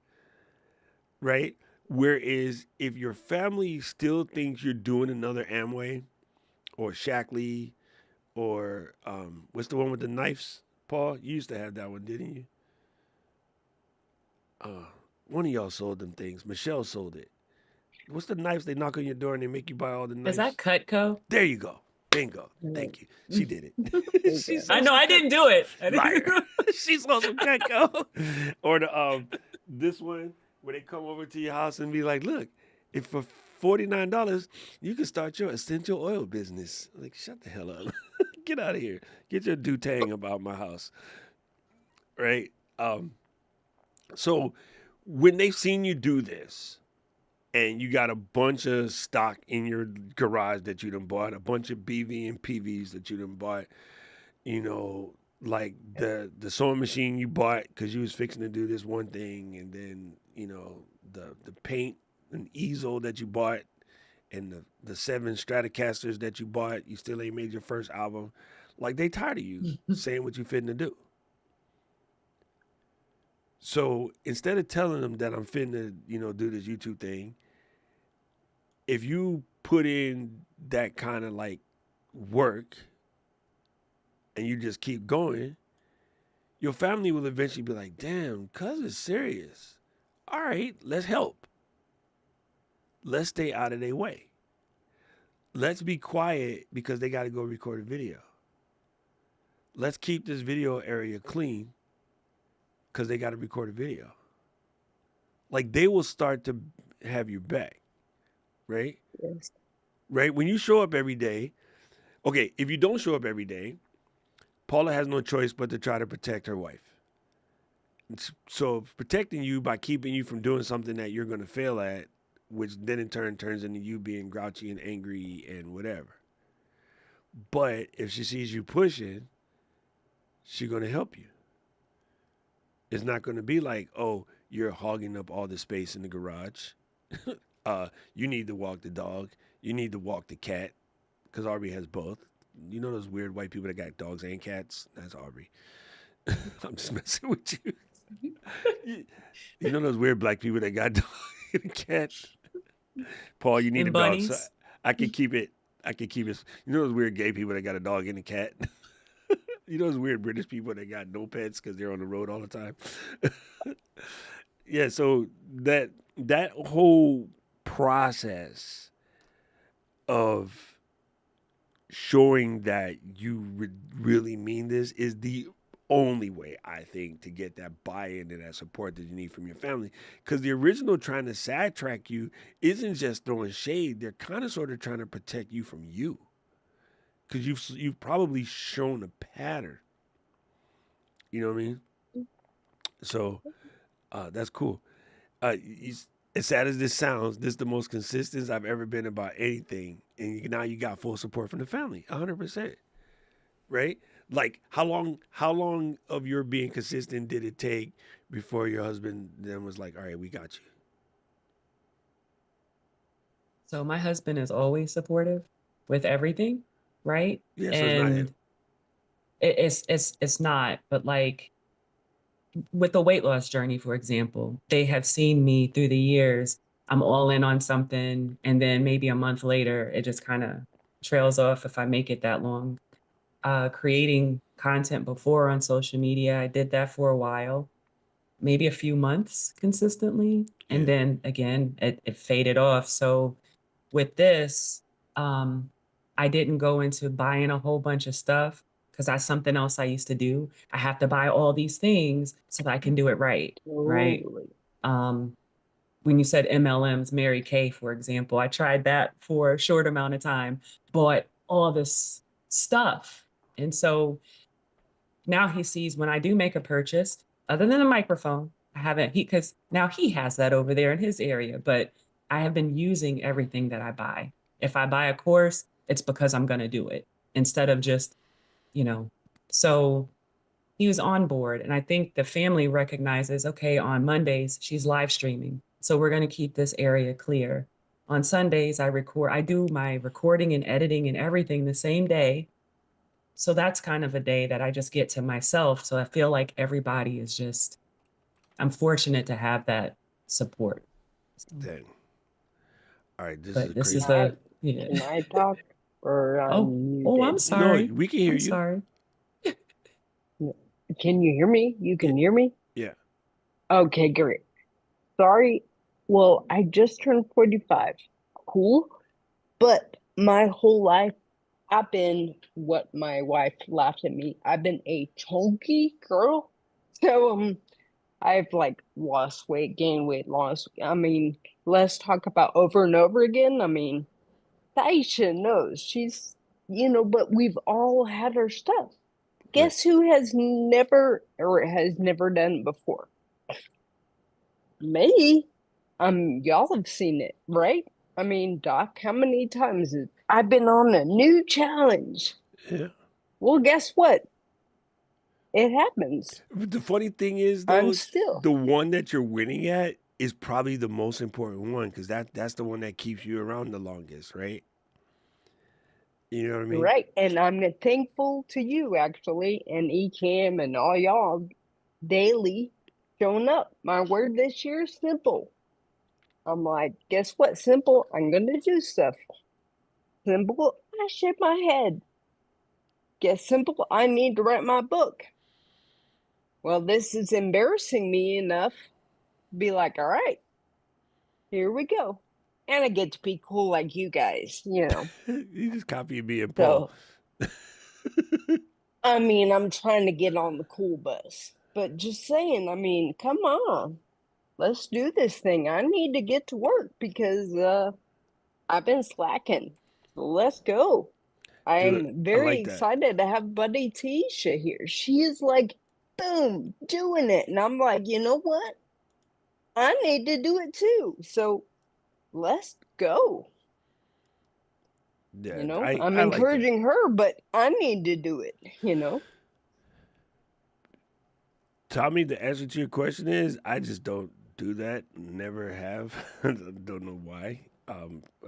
Right? Whereas if your family still thinks you're doing another Amway or Shackley or what's the one with the knives, Paul? You used to have that one, didn't you? One of y'all sold them things. Michelle sold it. What's the knives they knock on your door and they make you buy all the knives? Is that Cutco? There you go. Bingo. Thank you. She did it. She sold I know some I didn't do it. I didn't Right. do it. She sold some Cutco. Or the this one where they come over to your house and be like, look, if for $49 you can start your essential oil business. Like, shut the hell up. Get out of here. Get your do-tang about my house. Right? So when they've seen you do this, and you got a bunch of stock in your garage that you done bought, a bunch of BV and PVs that you done bought, like the sewing machine you bought because you was fixing to do this one thing, and then, the paint and easel that you bought, and the 7 Stratocasters that you bought, you still ain't made your first album. Like, they tired of you saying what you fitting to do. So instead of telling them that I'm fitting to, do this YouTube thing, if you put in that kind of like work and you just keep going, your family will eventually be like, damn, cuz is serious. All right, let's help. Let's stay out of their way. Let's be quiet because they got to go record a video. Let's keep this video area clean because they got to record a video. Like, they will start to have your back, right? Yes. Right? When you show up every day, okay, if you don't show up every day, Paula has no choice but to try to protect her wife. So protecting you by keeping you from doing something that you're going to fail at, which then in turn turns into you being grouchy and angry and whatever. But if she sees you pushing, she's going to help you. It's not going to be like, oh, you're hogging up all the space in the garage. You need to walk the dog. You need to walk the cat, because Aubrey has both. You know those weird white people that got dogs and cats? That's Aubrey. I'm just messing with you. You know those weird black people that got dog and a cat? Paul, you need And a dog. bunnies. So I can keep it. You know those weird gay people that got a dog and a cat? You know those weird British people that got no pets because they're on the road all the time? Yeah, so that that whole process of showing that you really mean this is the only way I think to get that buy-in and that support that you need from your family. Because the original trying to sidetrack you isn't just throwing shade; they're kind of sort of trying to protect you from you. Because you've probably shown a pattern. You know what I mean? So that's cool. As sad as this sounds, this is the most consistent I've ever been about anything, and now you got full support from the family, 100%. Right? Like how long of your being consistent did it take before your husband then was like, all right, we got you? So my husband is always supportive with everything, right? Yeah, so it's not him. And it's not, but like with the weight loss journey, for example, they have seen me through the years. I'm all in on something, and then maybe a month later, it just kind of trails off if I make it that long. Creating content before on social media, I did that for a while, maybe a few months consistently, and Yeah. then again, it faded off. So with this, I didn't go into buying a whole bunch of stuff because that's something else I used to do. I have to buy all these things so that I can do it right, right? Totally. Um, when you said MLMs, Mary Kay, for example, I tried that for a short amount of time, bought all this stuff. And so now he sees when I do make a purchase, other than a microphone, I haven't, because now he has that over there in his area, but I have been using everything that I buy. If I buy a course, it's because I'm going to do it instead of just, you know, so he was on board. And I think the family recognizes, okay, on Mondays, she's live streaming. So we're going to keep this area clear. On Sundays, I do my recording and editing and everything the same day. So that's kind of a day that I just get to myself. So I feel like everybody is just, I'm fortunate to have that support. So, Dang. All right, this is but this is crazy. the, yeah. Can I talk or Oh, you oh, I'm did? No, sorry. we can hear I'm you. sorry. Can you hear me? You Yeah. can hear me? Yeah. Okay, great. Sorry. Well, I just turned 45. Cool. But my whole life, I've been what my wife laughed at me. I've been a chunky girl. So I've like lost weight, gained weight, lost. I mean, let's talk about over and over again. I mean, Taisha knows she's, but we've all had our stuff. Right. Guess who has never or has never done it before? Me. Y'all have seen it, right? I mean, Doc, how many times I've been on a new challenge? Yeah. Well, guess what? It happens. But the funny thing is, I'm though, still the one that you're winning at is probably the most important one because that's the one that keeps you around the longest, right? You know what I mean? right. And I'm thankful to you, actually, and ECAM and all y'all daily showing up. My word this year is simple. I'm like, guess what? Simple, I'm going to do stuff. Simple, I shake my head. Guess simple, I need to write my book. Well, this is embarrassing me enough to be like, all right, here we go. And I get to be cool like you guys, You just copy me and Paul. So, I mean, I'm trying to get on the cool bus. But just saying, I mean, come on. Let's do this thing. I need to get to work because I've been slacking. Let's go. Dude, I'm I very like that. excited to have Buddy Tisha here. She is like, boom, doing it. And I'm like, you know what? I need to do it too. So let's go. Yeah, I'm I like that. encouraging her, but I need to do it, Tommy, the answer to your question is I just don't do that. Never have. Don't know why.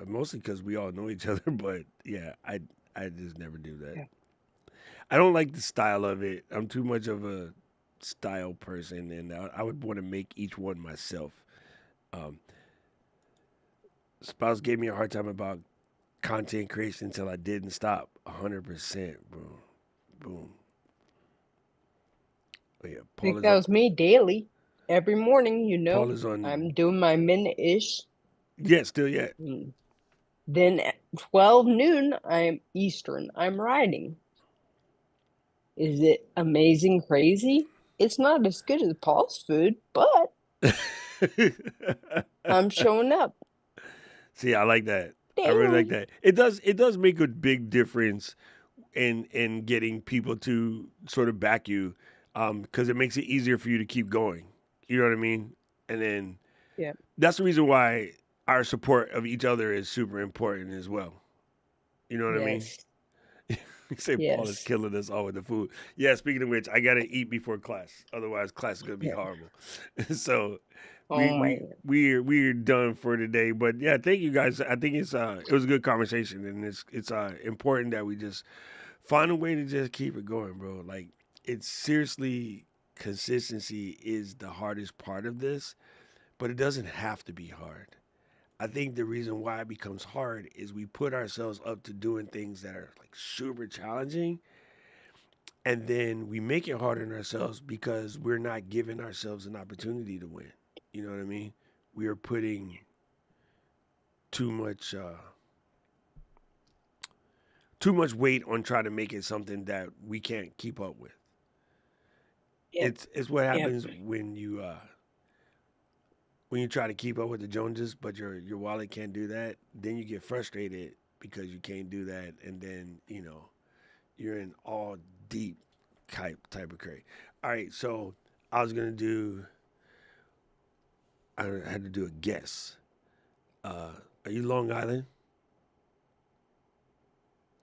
Mostly because we all know each other. But yeah, I just never do that. Yeah. I don't like the style of it. I'm too much of a style person, and I would want to make each one myself. Um, Spouse gave me a hard time about content creation until I didn't stop. 100%, bro. Boom. Oh, yeah, I Paul think is that up. was me daily. every morning, Paul is on. I'm doing my minute-ish. Yeah, still yet. Then at 12 noon, I'm Eastern. I'm riding. Is it amazing, crazy? It's not as good as Paul's food, but I'm showing up. See, I like that. I really like that. It does make a big difference in getting people to sort of back you, because it makes it easier for you to keep going. You know what I mean? And then Yeah. that's the reason why our support of each other is super important as well. You know what I mean? Yes. You say Paul is Yes. killing us all with the food. Yeah, speaking of which, I gotta eat before class. Otherwise class is gonna be Yeah. horrible. So Oh man. we're done for today. But yeah, thank you guys. I think it was a good conversation, and it's important that we just find a way to just keep it going, bro. Like, it's seriously, consistency is the hardest part of this, but it doesn't have to be hard. I think the reason why it becomes hard is we put ourselves up to doing things that are like super challenging, and then we make it harder on ourselves because we're not giving ourselves an opportunity to win. You know what I mean? We are putting too much weight on trying to make it something that we can't keep up with. Yep. It's what Yep. happens when you try to keep up with the Joneses, but your wallet can't do that. Then you get frustrated because you can't do that, and then you're in all deep type of crazy. All right, so I had to do a guess. Are you Long Island?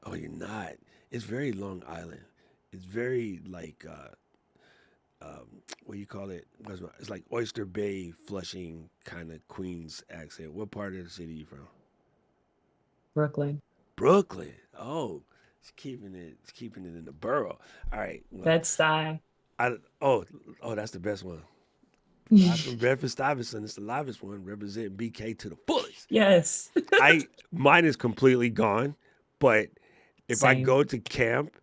Oh, you're not. It's very Long Island. It's very like what do you call it? It's like Oyster Bay, Flushing kind of Queens accent. What part of the city are you from? Brooklyn. Brooklyn. Oh, it's keeping it in the borough. All right. Well, Bed-Stuy. That's the best one. Live from Bedford Stuyvesant. It's the livest one, representing BK to the fullest. Yes. Mine is completely gone, but if I Same. go to camp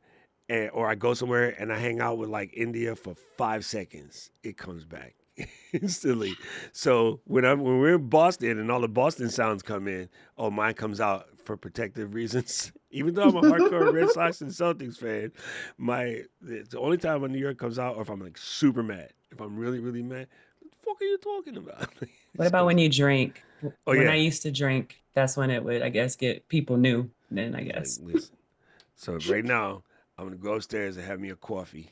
or I go somewhere and I hang out with like India for 5 seconds, it comes back instantly. So when we're in Boston and all the Boston sounds come in, mine comes out for protective reasons. Even though I'm a hardcore Red Sox and Celtics fan, it's the only time when New York comes out, or if I'm like super mad. If I'm really, really mad, what the fuck are you talking about? What about when you drink? Oh, When yeah. I used to drink, that's when it would, I guess, get people new. Then I guess. Like, listen. So right now, I'm gonna go upstairs and have me a coffee.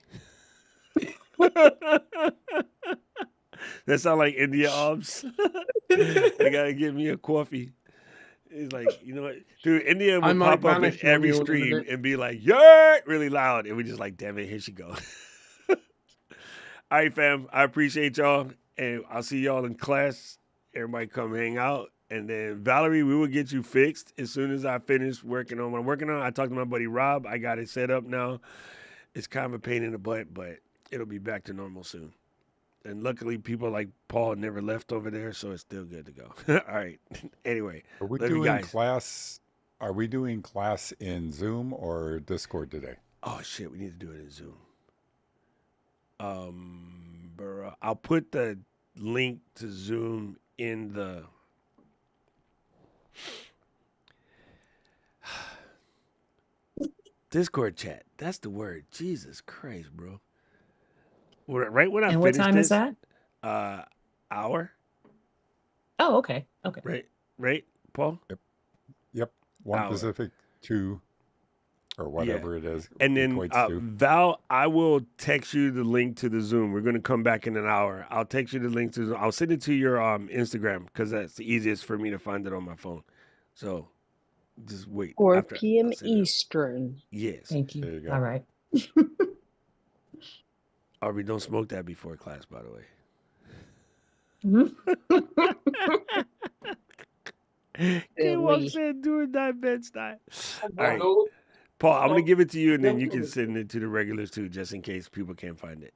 That sound like India Ops. I gotta get me a coffee. It's like, you know what, dude, India I will might pop up in vanish on every you in a stream minute. and be like, yeah, really loud. And we just like, damn it, here she go. All right, fam. I appreciate y'all. And I'll see y'all in class. Everybody come hang out. And then Valerie, we will get you fixed as soon as I finish working on what I'm working on. I talked to my buddy Rob. I got it set up now. It's kind of a pain in the butt, but it'll be back to normal soon. And luckily, people like Paul never left over there, so it's still good to go. All right. Anyway, Are we love you doing guys. class? Are we doing class in Zoom or Discord today? Oh shit, we need to do it in Zoom. Bro, I'll put the link to Zoom in the Discord chat. That's the word. Jesus Christ, bro. Right when I And what finish time is this, that? hour, Oh, okay. Okay. right, Paul? Yep. 1 Hour. Pacific, 2, or whatever it is. And then equates to. Val, I will text you the link to the Zoom. We're gonna come back in an hour. I'll text you the link to. I'll send it to your Instagram because that's the easiest for me to find it on my phone. So just wait. 4 after p.m. I set it up. Eastern. Yes. Thank There you. you go. All right. Aubrey, don't smoke that before class, by the way. K-Walk said, do or die, Bed-Stuy. All right. Paul, I'm going to give it to you, and then you can send it to the regulars, too, just in case people can't find it.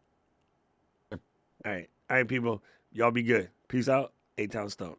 All right. All right, people. Y'all be good. Peace out. A-Town Stump.